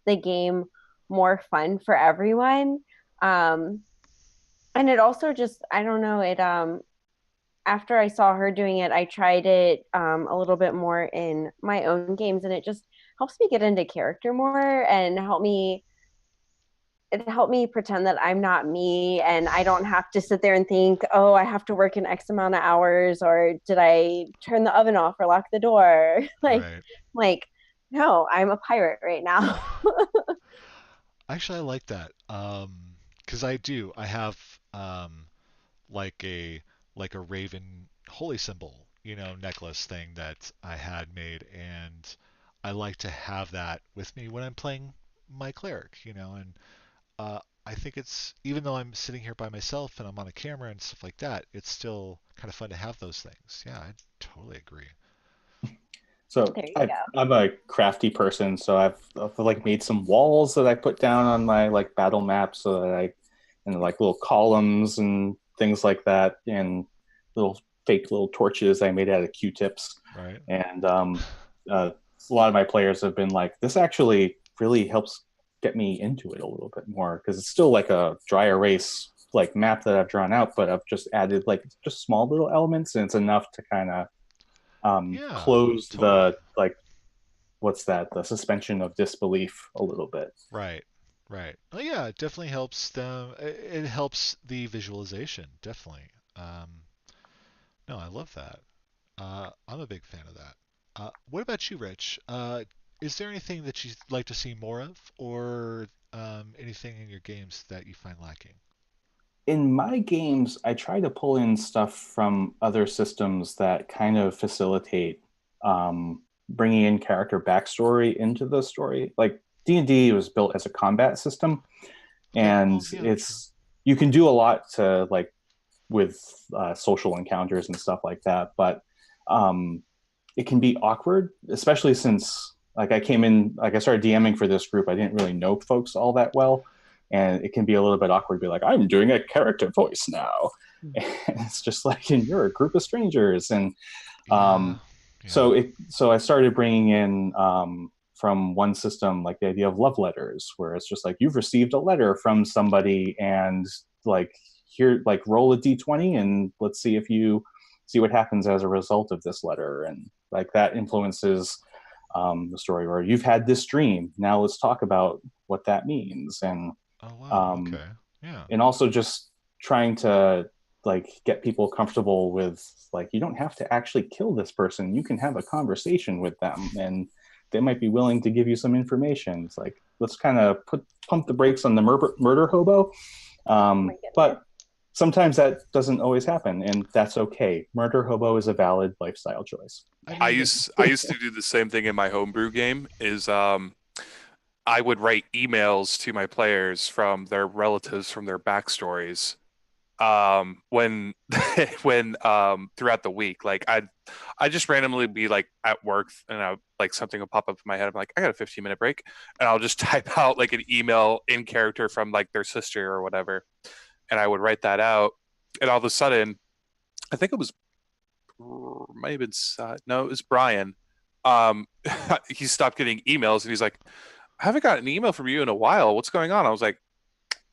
the game more fun for everyone. And it also just, I don't know, after I saw her doing it, I tried it a little bit more in my own games, and it just helps me get into character more and it helped me pretend that I'm not me and I don't have to sit there and think, oh, I have to work an X amount of hours, or did I turn the oven off or lock the door? Right. Like, no, I'm a pirate right now. Actually, I like that. Because I do. I have um, like a like a raven holy symbol, necklace thing that I had made, and I like to have that with me when I'm playing my cleric, and I think it's even though I'm sitting here by myself and I'm on a camera and stuff like that, it's still kind of fun to have those things. Yeah, I totally agree. So There you I've, go. I'm a crafty person, so I've like made some walls that I put down on my like battle map, so that and like little columns and things like that, and little fake little torches I made out of Q-tips. Right. And a lot of my players have been like, this actually really helps get me into it a little bit more, because it's still like a dry erase like map that I've drawn out, but I've just added like just small little elements, and it's enough to kind of Yeah, close totally. the like what's that, the suspension of disbelief a little bit. Right. Right. Oh yeah, it definitely helps them. It helps the visualization, definitely. No, I love that. I'm a big fan of that. What about you, Rich? Is there anything that you'd like to see more of, or anything in your games that you find lacking? In my games, I try to pull in stuff from other systems that kind of facilitate bringing in character backstory into the story. Like D&D was built as a combat system, Okay. and Oh yeah, true. it's you can do a lot to like with social encounters and stuff like that, but um, it can be awkward, especially since like I started DMing for this group. I didn't really know folks all that well, and it can be a little bit awkward to be like, I'm doing a character voice now. And it's just like, and you're a group of strangers, and Yeah. Yeah. so I started bringing in from one system like the idea of love letters, where it's just like you've received a letter from somebody, and like here, like roll a d20 and let's see if you see what happens as a result of this letter, and like that influences the story. Or you've had this dream, now let's talk about what that means. Oh wow. Um, Okay. Yeah. and also just trying to like get people comfortable with like, you don't have to actually kill this person, you can have a conversation with them, and they might be willing to give you some information. It's like, let's kind of pump the brakes on the murder hobo. Oh my goodness. But sometimes that doesn't always happen, and that's okay. Murder hobo is a valid lifestyle choice. I I mean, used I used to do the same thing in my homebrew game. Is I would write emails to my players from their relatives, from their backstories, when when throughout the week. Like I just randomly be like at work, and like something will pop up in my head. I'm like, I got a 15-minute break, and I'll just type out like an email in character from like their sister or whatever, and I would write that out, and all of a sudden, I think it was might have been no, it was Brian. Um, he stopped getting emails, and he's like, I haven't got an email from you in a while. What's going on? I was like,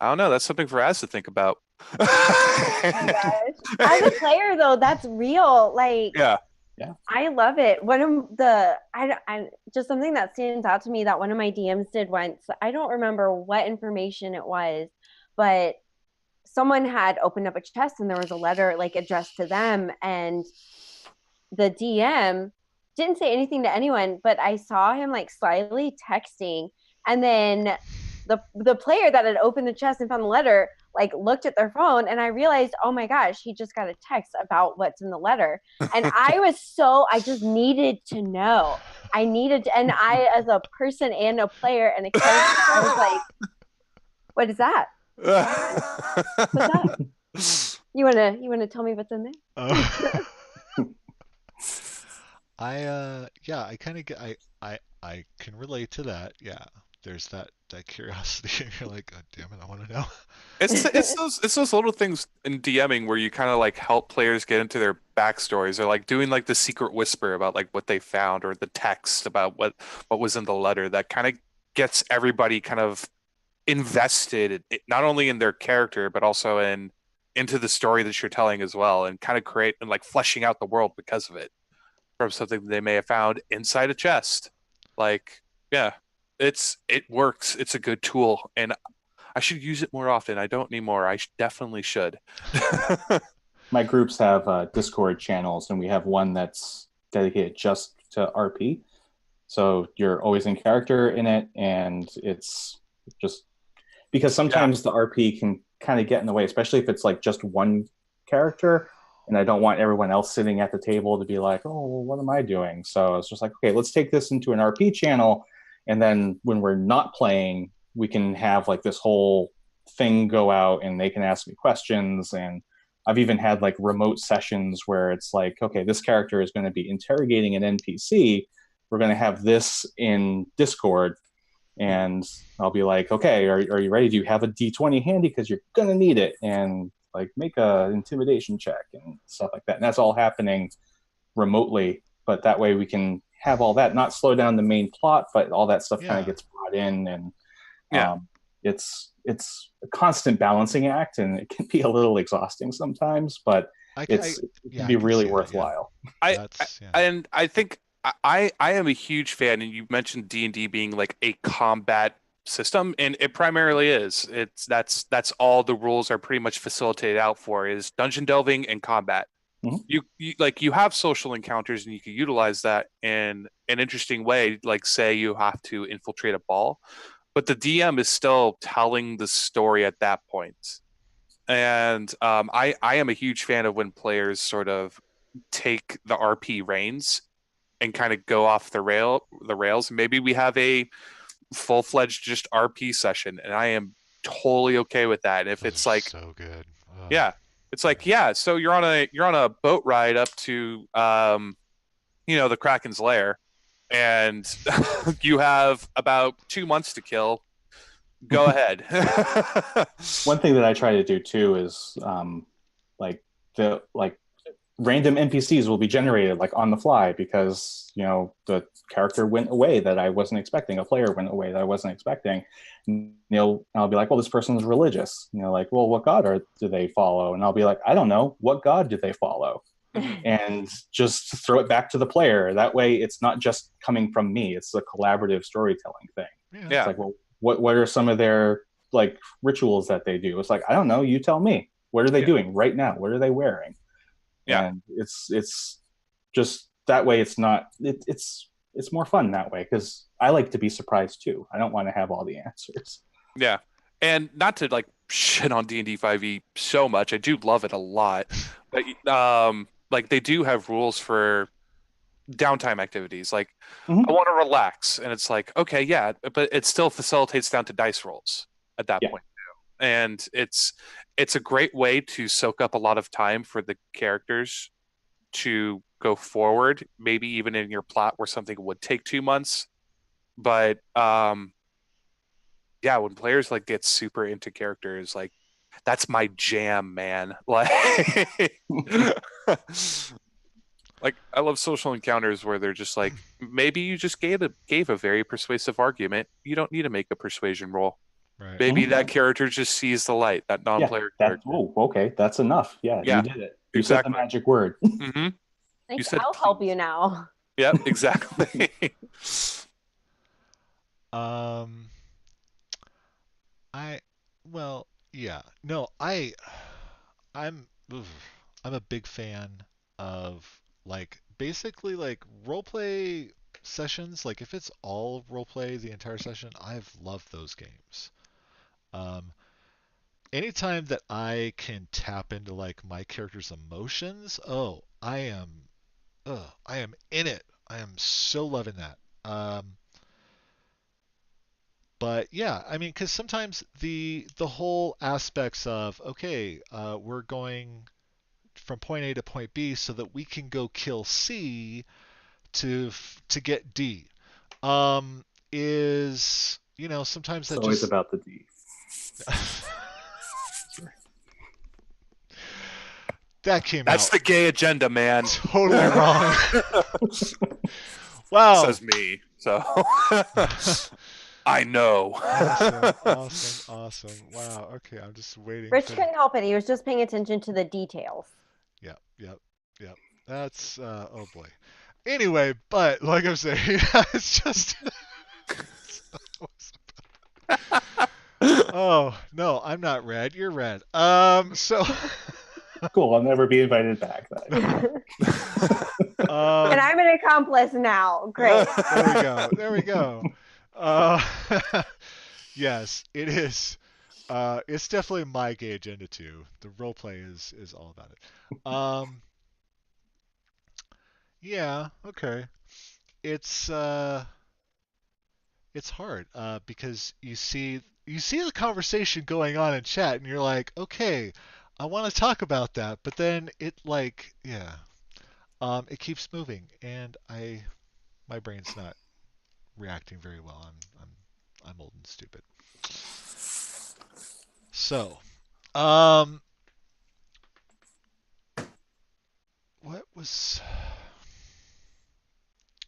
I don't know. That's something for Az to think about. Oh my gosh. As a player, though, that's real. Like, Yeah. Yeah. I love it. One of I just something that stands out to me that one of my DMs did once. I don't remember what information it was, but someone had opened up a chest and there was a letter like addressed to them, and the DM didn't say anything to anyone, but I saw him like slyly texting, and then the player that had opened the chest and found the letter like looked at their phone, and I realized, oh my gosh, he just got a text about what's in the letter. And I just needed to know. And I, as a person and a player and a character, I was like, what is that? What's that? You wanna tell me what's in there? uh, yeah, I kind of get, I can relate to that. Yeah, there's that curiosity, and you're like, God damn it, I want to know. It's those little things in DMing where you kind of like help players get into their backstories, or like doing like the secret whisper about like what they found, or the text about what was in the letter, that kind of gets everybody kind of invested, not only in their character but also in into the story that you're telling as well, and kind of create and like fleshing out the world because of it from something they may have found inside a chest. Like, yeah, it works. It's a good tool, and I should use it more often. I don't anymore. Definitely should. My groups have Discord channels, and we have one that's dedicated just to RP. So you're always in character in it, and it's just because sometimes the RP can kind of get in the way, especially if it's like just one character, and I don't want everyone else sitting at the table to be like, oh, well, what am I doing? So it's just like, okay, let's take this into an RP channel, and then when we're not playing, we can have like this whole thing go out, and they can ask me questions. And I've even had like remote sessions where it's like, okay, this character is going to be interrogating an NPC. We're going to have this in Discord, and I'll be like, okay, are you ready? Do you have a D20 handy? Because you're going to need it. And like make a intimidation check and stuff like that. And that's all happening remotely. But that way we can have all that, not slow down the main plot, but all that stuff kind of gets brought in. And it's a constant balancing act, and it can be a little exhausting sometimes, but it can be really worthwhile. And I think I am a huge fan, and you mentioned D&D being like a combat system, and it primarily is. That's all the rules are pretty much facilitated out for, is dungeon delving and combat. Mm-hmm. You have social encounters, and you can utilize that in an interesting way. Like, say you have to infiltrate a ball, but the DM is still telling the story at that point. And I am a huge fan of when players sort of take the RP reins and kind of go off the rails. Maybe we have a full-fledged just RP session, and I am totally okay with that. And if it's like so good. It's like, so you're on a boat ride up to the Kraken's lair, and you have about 2 months to kill. Go ahead. One thing that I try to do too is random NPCs will be generated like on the fly, because the character went away that I wasn't expecting, a player went away that I wasn't expecting. And, I'll be like, well, this person's religious. Like, well, what god do they follow? And I'll be like, I don't know, what god do they follow? And just throw it back to the player. That way, it's not just coming from me; it's a collaborative storytelling thing. Yeah. It's like, well, what are some of their like rituals that they do? It's like, I don't know, you tell me. What are they doing right now? What are they wearing? And it's just that way. It's not. It's more fun that way, because I like to be surprised too. I don't want to have all the answers. Yeah, and not to like shit on D&D 5e so much. I do love it a lot, but like they do have rules for downtime activities. Like, I want to relax, and it's like, okay, yeah, but it still facilitates down to dice rolls at that point too. And it's a great way to soak up a lot of time for the characters to go forward, maybe even in your plot where something would take 2 months. But when players like get super into characters, like, that's my jam, man. Like like, I love social encounters where they're just like, maybe you just gave a very persuasive argument. You don't need to make a persuasion roll. Right. Maybe that character just sees the light, that non-player character. Oh, okay, that's enough. Yeah, you did it. You said the magic word. Mm-hmm. I'll help you now. Yep, exactly. I'm a big fan of like basically like role play sessions. Like if it's all role play the entire session, I've loved those games. Anytime that I can tap into like my character's emotions, I am in it. I am so loving that. But yeah, I mean, because sometimes the whole aspects of we're going from point A to point B so that we can go kill C to get D, is sometimes it's always about the D. That came That's out. the gay agenda, man. Totally wrong. Wow. Says me. So I know. Awesome. Wow. Okay, I'm just waiting Rich for. couldn't help it. He was just paying attention to the details. Yep. That's oh boy. Anyway, but like I'm saying, it's just. Oh no, I'm not red. You're red. So. Cool. I'll never be invited back then. And I'm an accomplice now. Great. There we go. Yes, it is. It's definitely my gay agenda too. The role play is all about it. Yeah, okay. It's it's hard because you see the conversation going on in chat and you're like, okay, I want to talk about that, but then it keeps moving and my brain's not reacting very well. I'm old and stupid. So, um, what was?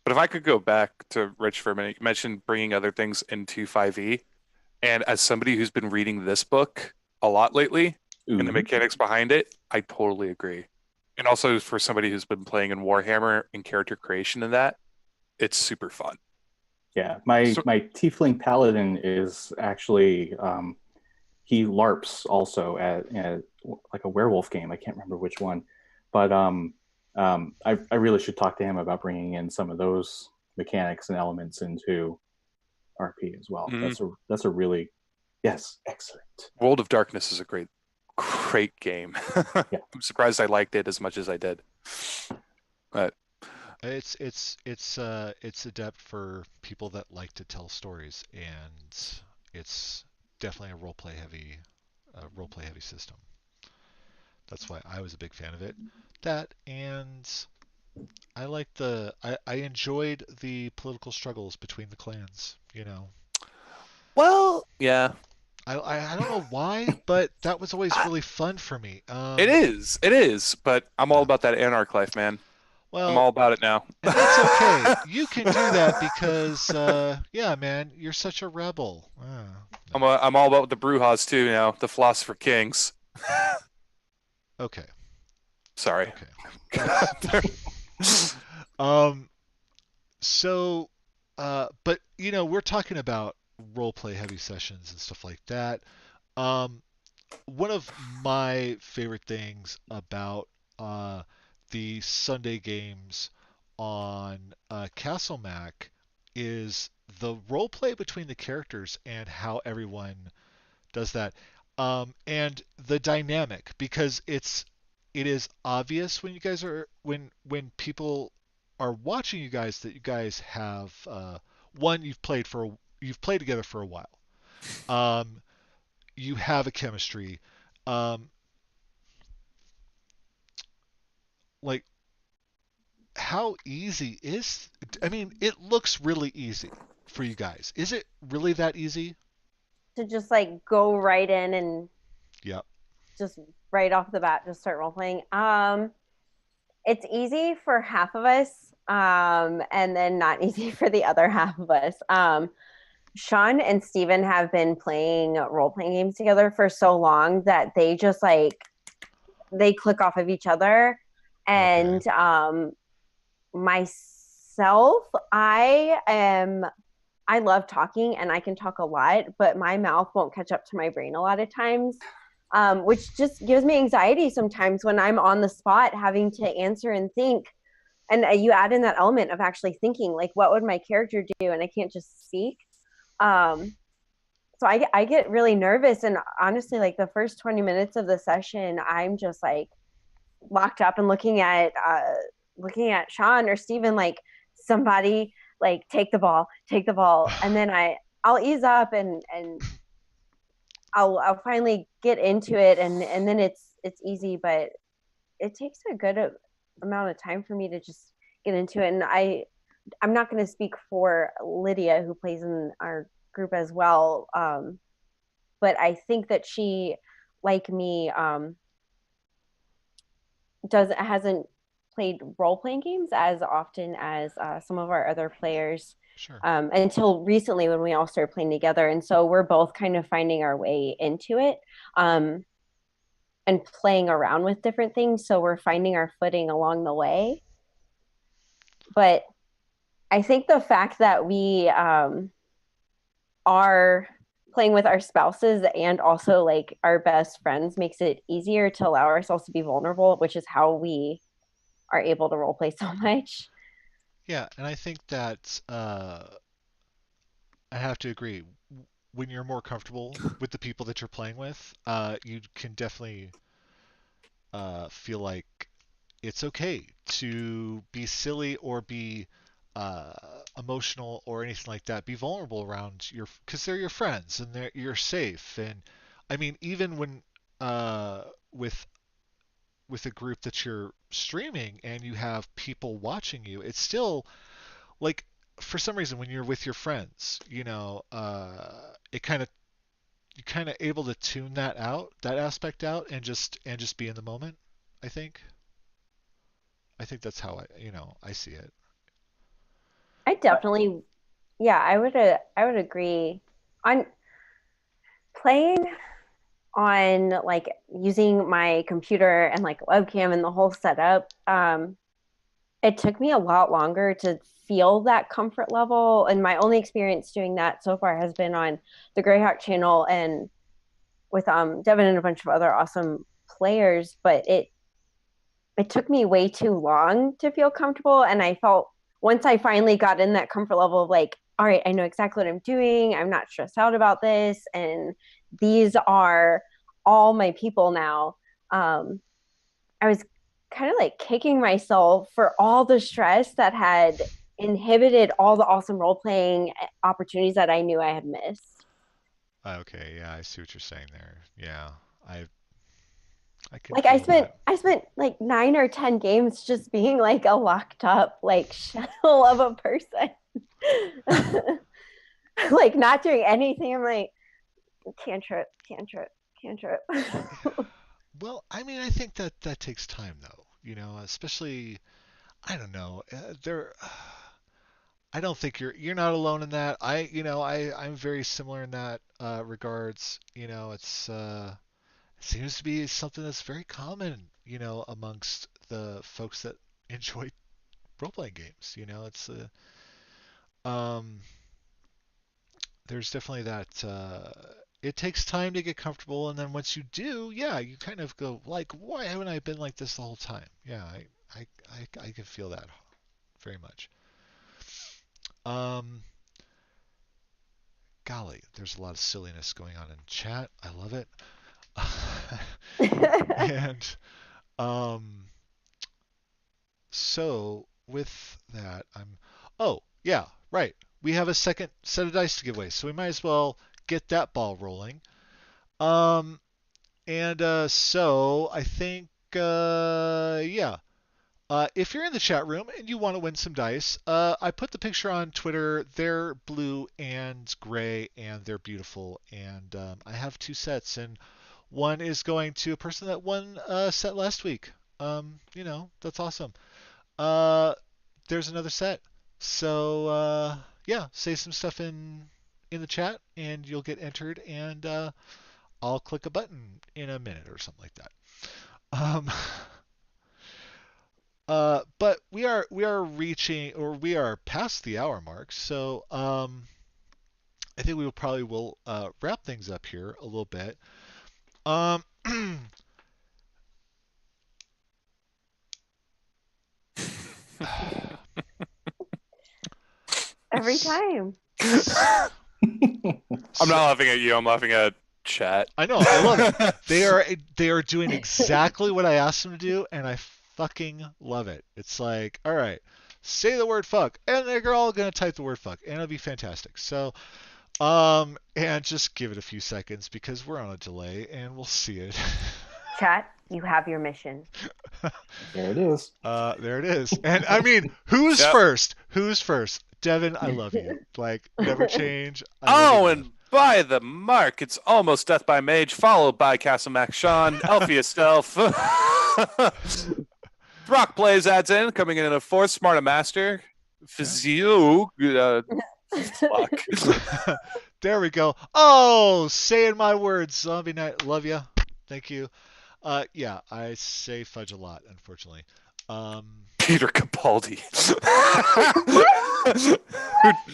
But if I could go back to Rich for a minute, you mentioned bringing other things into 5e. And as somebody who's been reading this book a lot lately and the Ooh. mechanics behind it, I totally agree. And also for somebody who's been playing in Warhammer and character creation and that, it's super fun. Yeah, my tiefling paladin is actually he LARPs also at like a werewolf game. I can't remember which one, but I really should talk to him about bringing in some of those mechanics and elements into RP as well. Mhm. That's a really excellent. World of Darkness is a great game. Yeah. I'm surprised I liked it as much as I did. But It's adept for people that like to tell stories, and it's definitely a role play heavy system. That's why I was a big fan of it. That and I enjoyed the political struggles between the clans. well, yeah, I don't know why, but that was always I- really fun for me. it is. But I'm all about that Anarch life, man. I'm all Well, about it now. and that's okay. You can do that because, yeah, man, you're such a rebel. I'm all about the Brujas too now. The Philosopher Kings. Okay. Sorry. Okay. Um. So, but we're talking about role play heavy sessions and stuff like that. Um, One of my favorite things about the Sunday games on Castle Mac is the role play between the characters and how everyone does that, and the dynamic because it is obvious when you guys are when people are watching you guys that you guys have one you've played together for a while. Um, you have a chemistry. Um, like how easy is I mean, it looks really easy for you guys. Is it really that easy? To just like go right in and Yep. just right off the bat just start role playing. It's easy for half of us, and then not easy for the other half of us. Sean and Steven have been playing role playing games together for so long that they just like they click off of each other. And Okay. Myself, I love talking and I can talk a lot, but my mouth won't catch up to my brain a lot of times, which just gives me anxiety sometimes when I'm on the spot having to answer and think. And you add in that element of actually thinking, like, what would my character do? And I can't just speak. Um, so I get really nervous. And honestly, like the first 20 minutes of the session, I'm just like locked up and looking at Sean or Steven, like somebody like take the ball. And then I'll ease up and I'll finally get into it and then it's easy, but it takes a good amount of time for me to just get into it. And I'm not going to speak for Lydia, who plays in our group as well, but I think that she, like me, hasn't played role playing games as often as some of our other players. Sure. Until recently when we all started playing together. And so we're both kind of finding our way into it, and playing around with different things. So we're finding our footing along the way. But I think the fact that we are playing with our spouses and also like our best friends makes it easier to allow ourselves to be vulnerable, which is how we are able to role play so much. Yeah, and I think that I have to agree. When you're more comfortable with the people that you're playing with, you can definitely feel like it's okay to be silly or be uh, emotional or anything like that. Be vulnerable around because they're your friends and you're safe. And I mean, even when uh, with with a group that you're streaming and you have people watching you, it's still like for some reason when you're with your friends, it kind of you kind of able to tune that aspect out, and just be in the moment. I think. I think that's how I see it. I definitely, yeah, I would agree on playing on like using my computer and like webcam and the whole setup. It took me a lot longer to feel that comfort level, and my only experience doing that so far has been on the Greyhawk channel and with Devin and a bunch of other awesome players. But it took me way too long to feel comfortable, and I felt once I finally got in that comfort level of like, all right, I know exactly what I'm doing, I'm not stressed out about this, and these are all my people now. I was kind of like kicking myself for all the stress that had inhibited all the awesome role playing opportunities that I knew I had missed. Okay, yeah, I see what you're saying there. Yeah, I I can Like I feel spent that. I spent like 9 or 10 games just being like a locked up like shell of a person. Like not doing anything. I'm like cantrip, cantrip, cantrip. Well, I mean, I think that takes time though. Especially I don't know. I don't think you're not alone in that. I'm very similar in that regards. It seems to be something that's very common, amongst the folks that enjoy role-playing games. Um, there's definitely that. It takes time to get comfortable, and then once you do, yeah, you kind of go like, why haven't I been like this the whole time? Yeah, I can feel that very much. Um, golly, there's a lot of silliness going on in chat. I love it. And um, so with that, Oh, yeah, right. We have a second set of dice to give away, so we might as well get that ball rolling. Um, and so I think, yeah. If you're in the chat room and you want to win some dice, I put the picture on Twitter. They're blue and gray, and they're beautiful. And I have two sets, and one is going to a person that won a set last week. That's awesome. Uh, there's another set. So yeah, say some stuff in the chat, and you'll get entered. And I'll click a button in a minute or something like that. Um, but we are reaching, or we are past the hour mark, so I think we will wrap things up here a little bit. Um, Every time. I'm not laughing at you. I'm laughing at chat. I know, I love it. They are doing exactly what I asked them to do, and I fucking love it. It's like, all right, say the word fuck, and they're all gonna type the word fuck, and it'll be fantastic. So, and just give it a few seconds because we're on a delay, and we'll see it. Chat, you have your mission. There it is. There it is. And I mean, who's Yep. first? Who's first? Devin, I love you. Like, never change. I love Oh, you and by the mark, it's almost Death by Mage, followed by Castle Mac Sean, Elfia Stealth. Brock Blaze adds in, coming in at a fourth, Smart a Master. Physio. Fuck. There we go. Oh, saying my words, Zombie Knight. Love you. Thank you. Yeah, I say fudge a lot, unfortunately. Um, Peter Capaldi.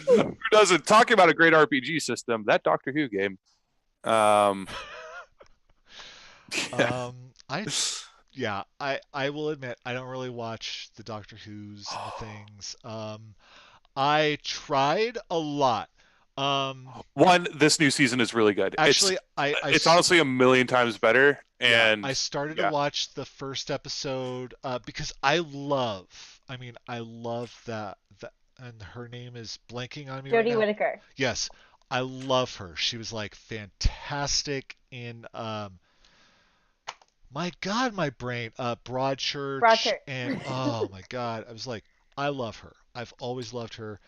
Who doesn't? Talking about a great RPG system, that Doctor Who game. Yeah. I yeah, I will admit I don't really watch the Doctor Who's and the things. I tried a lot. Um, One, this new season is really good. actually, It's honestly a million times better. yeah, And I started to yeah, watch the first episode because I love that, and her name is blanking on me right Jodie now. Whittaker. Yes, I love her. She was like fantastic in my God, my brain, Broadchurch, Broadchurch. and oh my God, I was like, I love her. I've always loved her.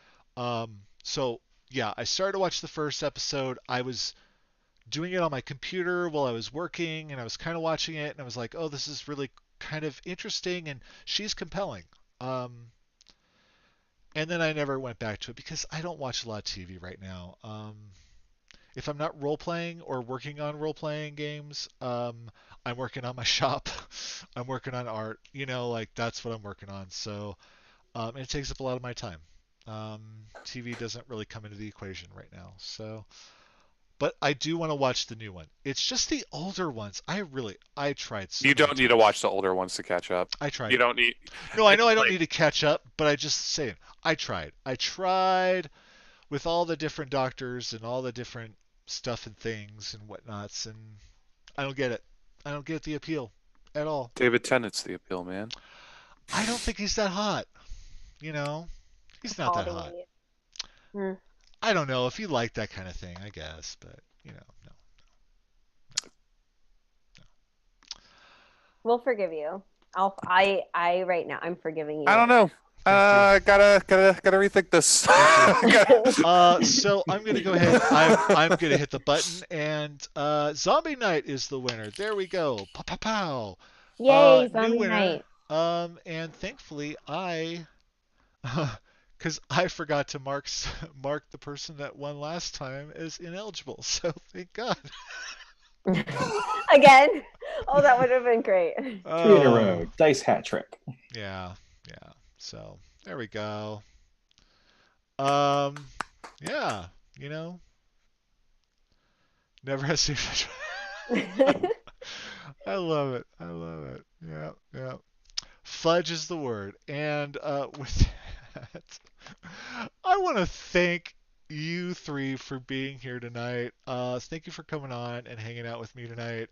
So yeah, I started to watch the first episode. I was doing it on my computer while I was working, and I was kind of watching it, and I was like, oh, this is really kind of interesting, and she's compelling. Um, and then I never went back to it because I don't watch a lot of TV right now. If I'm not role playing or working on role playing games, I'm working on my shop. I'm working on art. Like that's what I'm working on. So and it takes up a lot of my time. Um, TV doesn't really come into the equation right now. So, but I do want to watch the new one. It's just the older ones. I tried so you many don't need to times. watch the older ones to catch up. I tried. You don't need. No, I It's know I don't like need to catch up, but I just saying I tried. I tried with all the different doctors and all the different stuff and things and whatnots, and I don't get it. I don't get the appeal at all. David Tennant's the appeal, man. I don't think he's that hot. You know, he's not that hot. Capaldi. Hmm. I don't know if you like that kind of thing, I guess, but no. We'll forgive you. I right now I'm forgiving you. I don't know. Thank you. Gotta rethink this. So I'm gonna go ahead. I'm gonna hit the button, and Zombie Knight is the winner. There we go. Pow pow pow. Yay, New zombie winner. night. And thankfully because I forgot to mark the person that won last time as ineligible. So thank God. Again. Oh, that would have been great. 3 in a row. Dice hat trick. Yeah. So there we go. Um, yeah. Never has seen. I love it. Yeah. Fudge is the word. And with that, I want to thank you three for being here tonight. Thank you for coming on and hanging out with me tonight.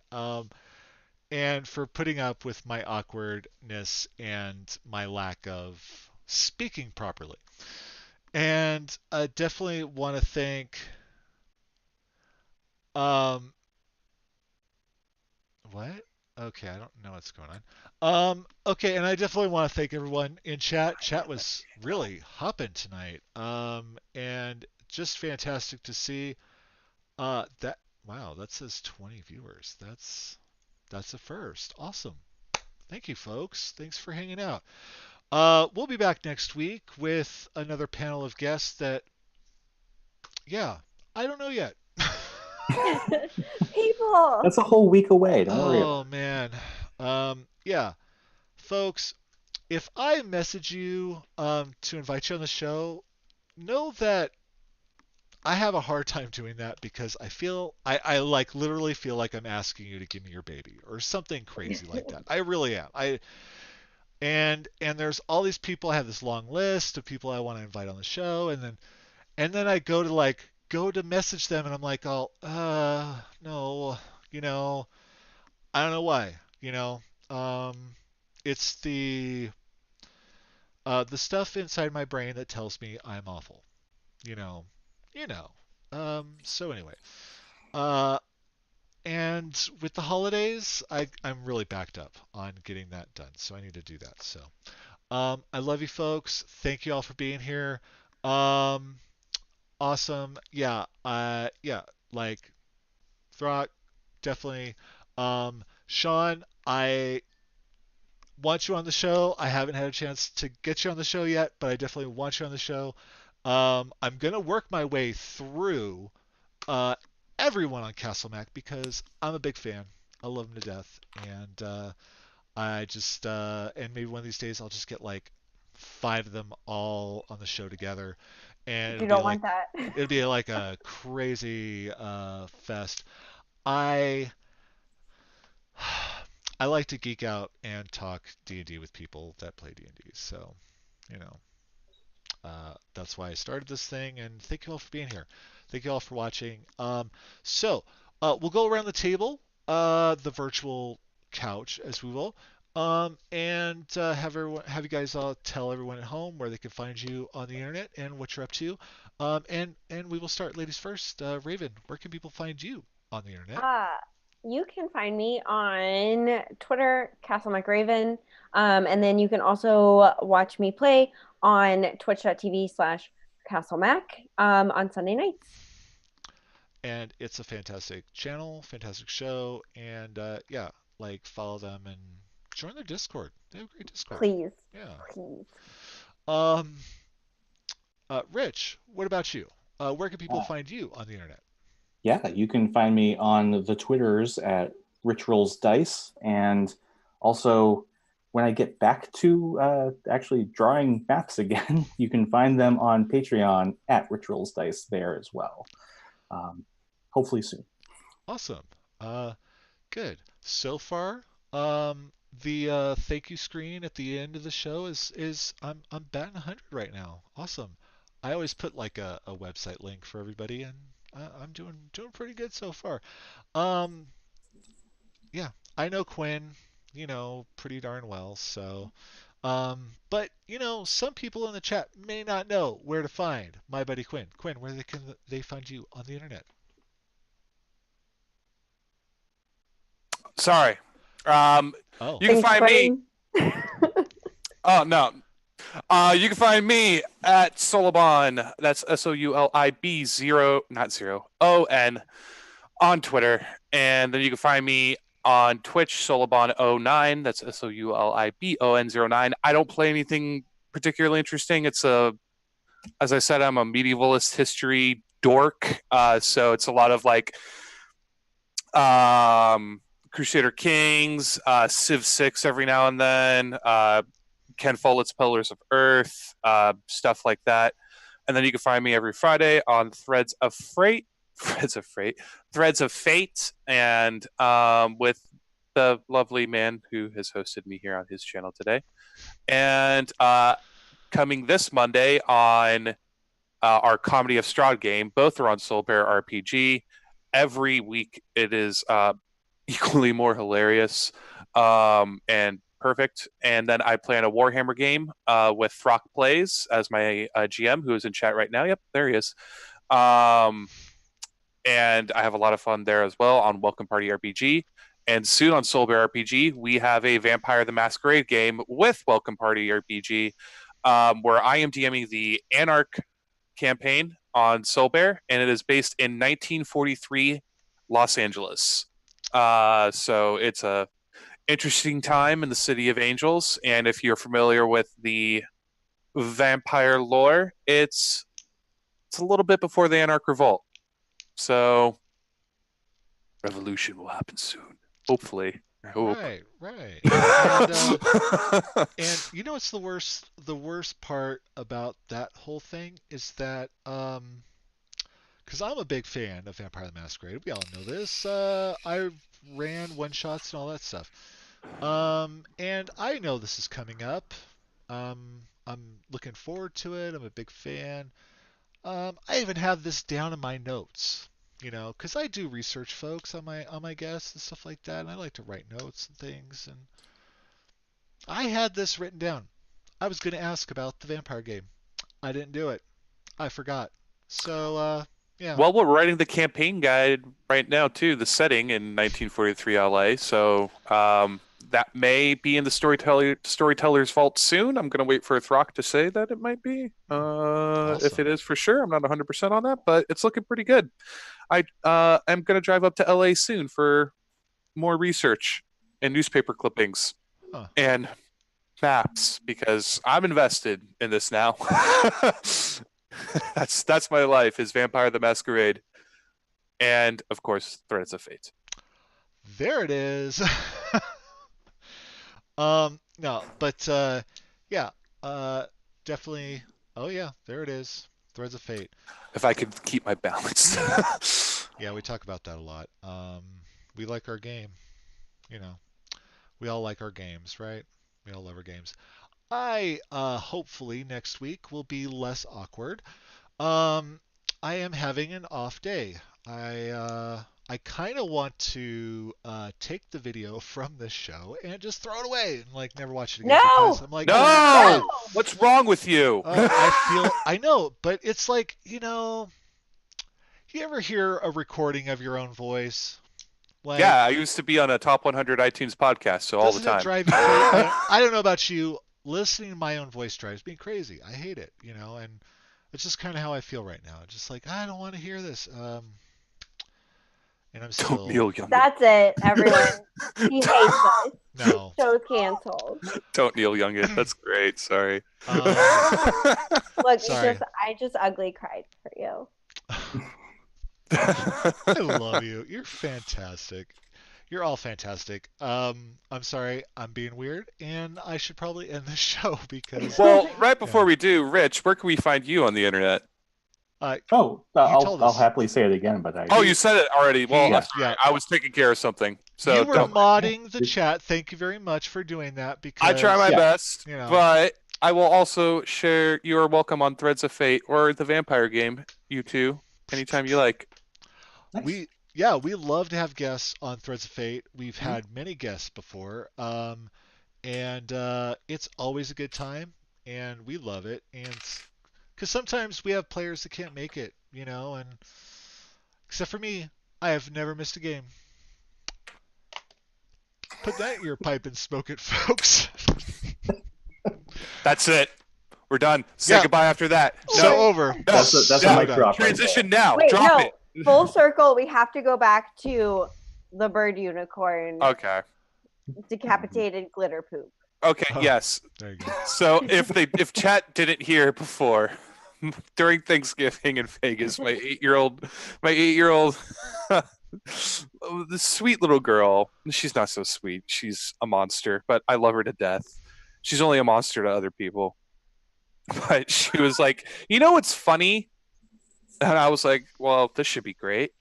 And for putting up with my awkwardness and my lack of speaking properly. And I definitely want to thank. Um, what? Okay, I don't know what's going on. Okay, and I definitely want to thank everyone in chat. Chat was really hopping tonight. And just fantastic to see. That wow, that says 20 viewers. That's a first. Awesome. Thank you, folks. Thanks for hanging out. We'll be back next week with another panel of guests that, yeah, I don't know yet. People. That's a whole week away. Don't worry about Oh man. Yeah, folks, if I message you to invite you on the show, know that I have a hard time doing that because I like literally feel like I'm asking you to give me your baby or something crazy like that. I really am. And there's all these people. I have this long list of people I want to invite on the show, and then I go to message them, and I'm like, oh, no, I don't know why, it's the stuff inside my brain that tells me I'm awful, you know, you know. So anyway, uh, and with the holidays, I'm really backed up on getting that done, so I need to do that. So, I love you folks. Thank you all for being here. Um, awesome. Yeah, like Throck, definitely. Sean, I want you on the show. I haven't had a chance to get you on the show yet, but I definitely want you on the show. I'm gonna work my way through uh, everyone on Castle Mac because I'm a big fan. I love them to death, and I just and maybe one of these days I'll just get like 5 of them all on the show together, and You don't want that. it'll be like a crazy fest. I I like to geek out and talk D&D with people that play D&D. So, you know, that's why I started this thing. And thank you all for being here. Thank you all for watching. We'll go around the table, the virtual couch, as we will, and have you guys all tell everyone at home where they can find you on the internet and what you're up to. And we will start, ladies first. Raven, where can people find you on the internet? You can find me on Twitter, Castle McRaven. And then you can also watch me play on twitch.tv/CastleMac on Sunday nights. And it's a fantastic channel, fantastic show, and follow them and join their Discord. They have a great Discord. Please. Yeah. Please. Rich, what about you? Where can people find you on the internet? Yeah, you can find me on the Twitters at Rich Rolls Dice, and also when I get back to actually drawing maps again, you can find them on Patreon at Rich Rolls Dice there as well. Hopefully soon. Awesome. Good. So far, the thank you screen at the end of the show is I'm batting 100 right now. Awesome. I always put like a website link for everybody, and I'm doing pretty good so far. Yeah, I know Quinn, pretty darn well. So, but some people in the chat may not know where to find my buddy Quinn. Quinn, where can they find you on the internet? Sorry. Oh. You can find me. Oh no. You can find me at Solibon. That's SOULIB0 on Twitter, and then you can find me on Twitch, Solibon09. That's SOULIBON09. I don't play anything particularly interesting. It's as I said, I'm a medievalist history dork. So it's a lot of like Crusader Kings, Civ 6 every now and then, Ken Follett's Pillars of Earth, stuff like that. And then you can find me every Friday on Threads of Fate, and with the lovely man who has hosted me here on his channel today. And coming this Monday on our Comedy of Strahd game, both are on Soul Bear RPG. Every week it is equally more hilarious and perfect. And then I play in a Warhammer game with Throck Plays as my GM, who is in chat right now. Yep, there he is. And I have a lot of fun there as well on Welcome Party RPG. And soon on Soul Bear RPG, we have a Vampire the Masquerade game with Welcome Party RPG, where I am DMing the Anarch campaign on Soul Bear, and it is based in 1943 Los Angeles. So it's a interesting time in the City of Angels, and if you're familiar with the vampire lore, it's a little bit before the Anarch Revolt. So revolution will happen soon, hopefully. I hope. Right. And what's the worst part about that whole thing is that because I'm a big fan of Vampire the Masquerade. We all know this. I ran one-shots and all that stuff. And I know this is coming up. I'm looking forward to it. I'm a big fan. I even have this down in my notes, because I do research, folks, on my guests and stuff like that, and I like to write notes and things. And I had this written down. I was going to ask about the vampire game. I didn't do it. I forgot. So, yeah. Well, we're writing the campaign guide right now, too, the setting in 1943 LA. So that may be in the storyteller's vault soon. I'm going to wait for Throck to say that it might be. Awesome. If it is for sure, I'm not 100% on that, but it's looking pretty good. I am going to drive up to LA soon for more research and newspaper clippings. Huh. And maps because I'm invested in this now. That's my life is Vampire the Masquerade, and of course Threads of Fate. There it is. No, but yeah, uh, definitely. Oh yeah, there it is. Threads of Fate. If I could keep my balance. Yeah, we talk about that a lot. We like our game. You know, we all like our games, right? We all love our games. I hopefully next week will be less awkward. Um, I am having an off day. I kind of want to take the video from this show and just throw it away and like never watch it again because No! I'm like, No! No! What's wrong with you? I know, but it's like, you ever hear a recording of your own voice? Like, Yeah, I used to be on a top 100 iTunes podcast, so all the doesn't it time. drive you crazy? I don't know about you. Listening to my own voice drives me crazy. I hate it, and it's just kind of how I feel right now. Just like, I don't want to hear this. And I'm Don't still Neil Young it. That's it, everyone. He hates us. no. Show's canceled. Don't Neil Young it. That's great. Sorry. Look, Sorry. I just ugly cried for you. I love you. You're fantastic. You're all fantastic. I'm sorry, I'm being weird, and I should probably end the show because. Well, right before we do, Rich, where can we find you on the internet? Oh, told I'll us. happily say it again, but Oh, you said it already. Well, Yeah. I'm sorry. I was taking care of something. So you were don't. modding the chat. Thank you very much for doing that. Because I try my best, you know. but I will also share. You are welcome on Threads of Fate or the Vampire game. You two, anytime you like. Nice. We love to have guests on Threads of Fate. We've had many guests before, and it's always a good time, and we love it. And because sometimes we have players that can't make it, and except for me, I have never missed a game. Put that in your pipe and smoke it, folks. That's it. We're done. Say goodbye after that. So over. That's a mic drop. Right Transition now. Wait, Drop no. it. Full circle. We have to go back to the bird unicorn, Okay. decapitated glitter poop. Okay. Oh. Yes. There you go. So if chat didn't hear before, during Thanksgiving in Vegas, my 8-year-old, the sweet little girl. She's not so sweet. She's a monster, but I love her to death. She's only a monster to other people. But she was like, what's funny? And I was like, well, this should be great.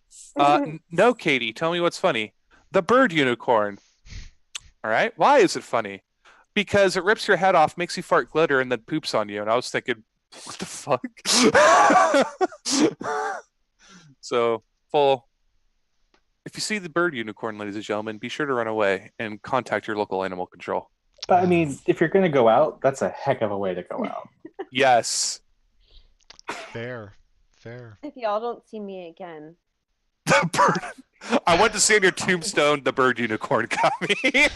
No, Katie, tell me what's funny. The bird unicorn. All right. Why is it funny? Because it rips your head off, makes you fart glitter, and then poops on you. And I was thinking, what the fuck? So, if you see the bird unicorn, ladies and gentlemen, be sure to run away and contact your local animal control. But I mean, if you're going to go out, that's a heck of a way to go out. Yes. Fair. If y'all don't see me again. The bird. I went to see on your tombstone, the bird unicorn got me.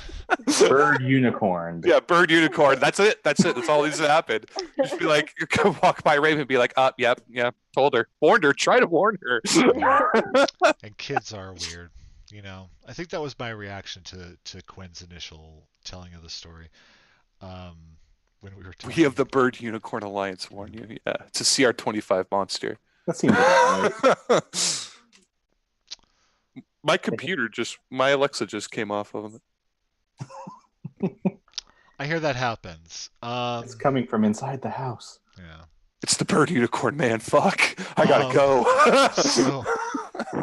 Bird unicorn. Yeah, bird unicorn. That's it. That's all that needs to happen. Just be like, you're gonna walk by Raven and be like, yep, yeah, told her. Warned her, try to warn her. And kids are weird. I think that was my reaction to Quinn's initial telling of the story. When we were talking. We have the Bird Unicorn Alliance warn you. Yeah, it's a CR25 monster. That seems about right. My Alexa just came off of it. I hear that happens. It's coming from inside the house. Yeah. It's the Bird Unicorn, man. Fuck. I gotta go. So,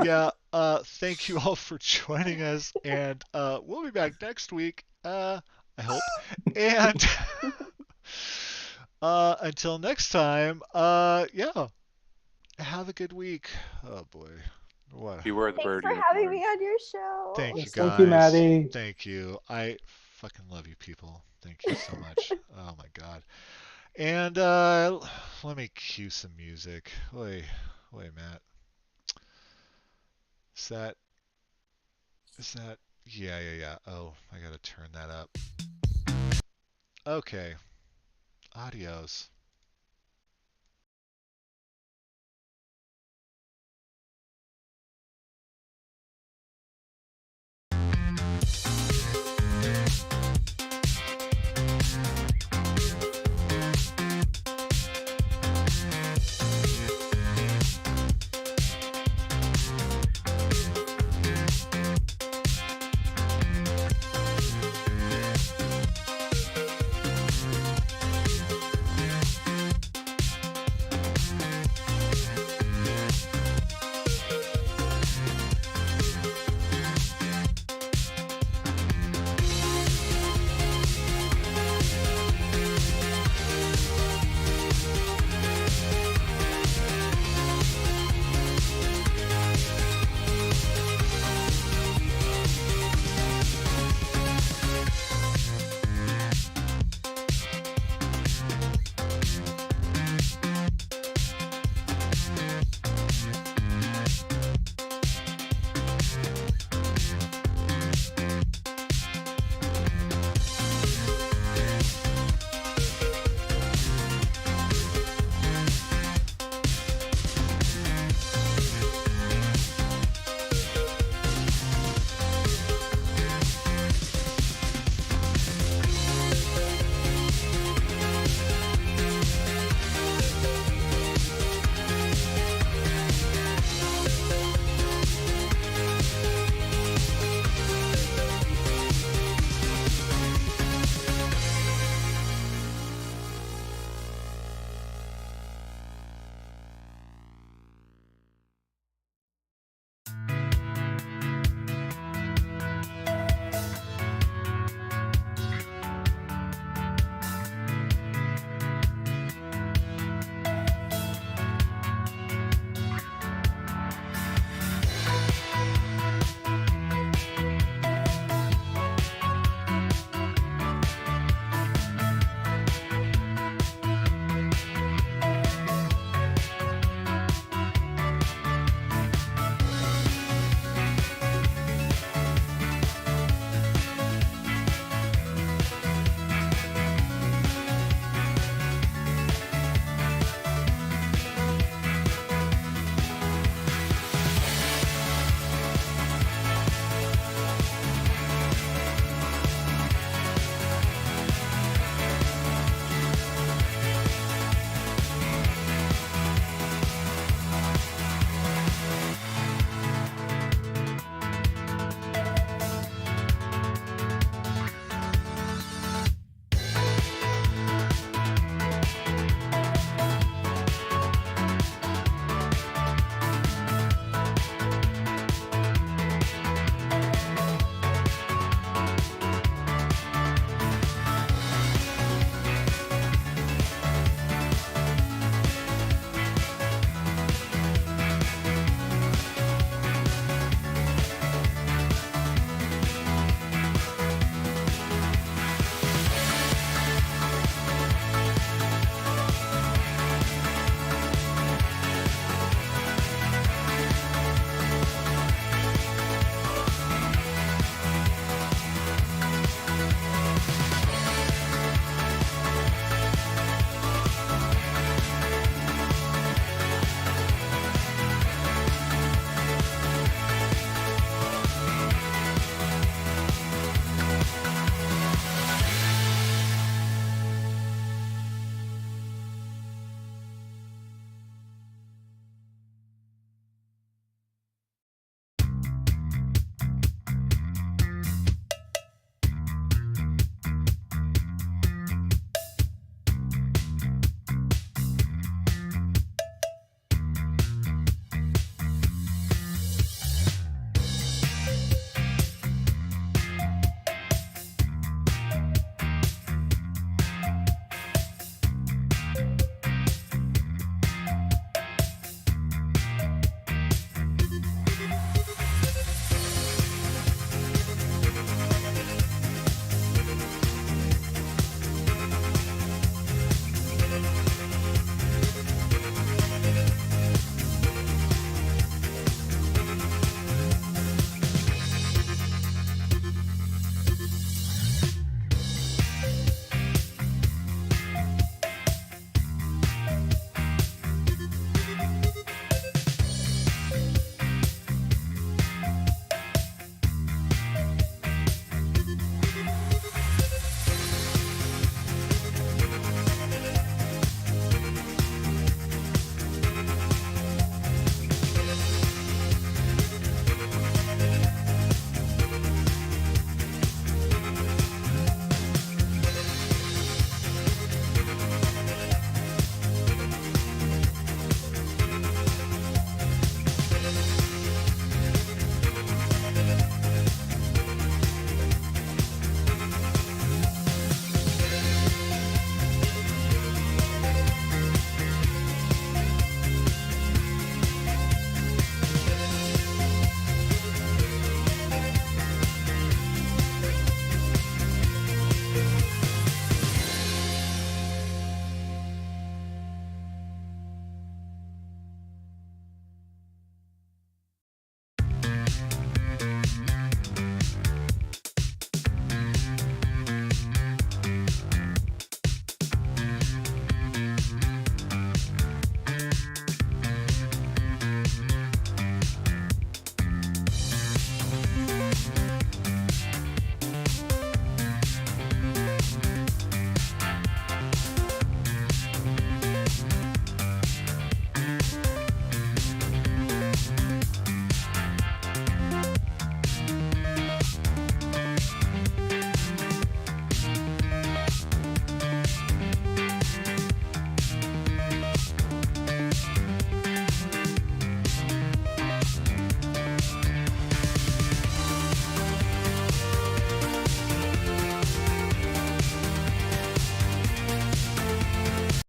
yeah. Thank you all for joining us, and we'll be back next week. I hope. And until next time, yeah. Have a good week. Oh boy. What? You were the Thanks Bird for Unicorn. having me on your show. Thank you Yes, guys. thank you, Matty. Thank you. I fucking love you people. Thank you so much. Oh my god. And let me cue some music. Wait, Matt. Is that yeah. Oh, I gotta turn that up. Okay. Adios.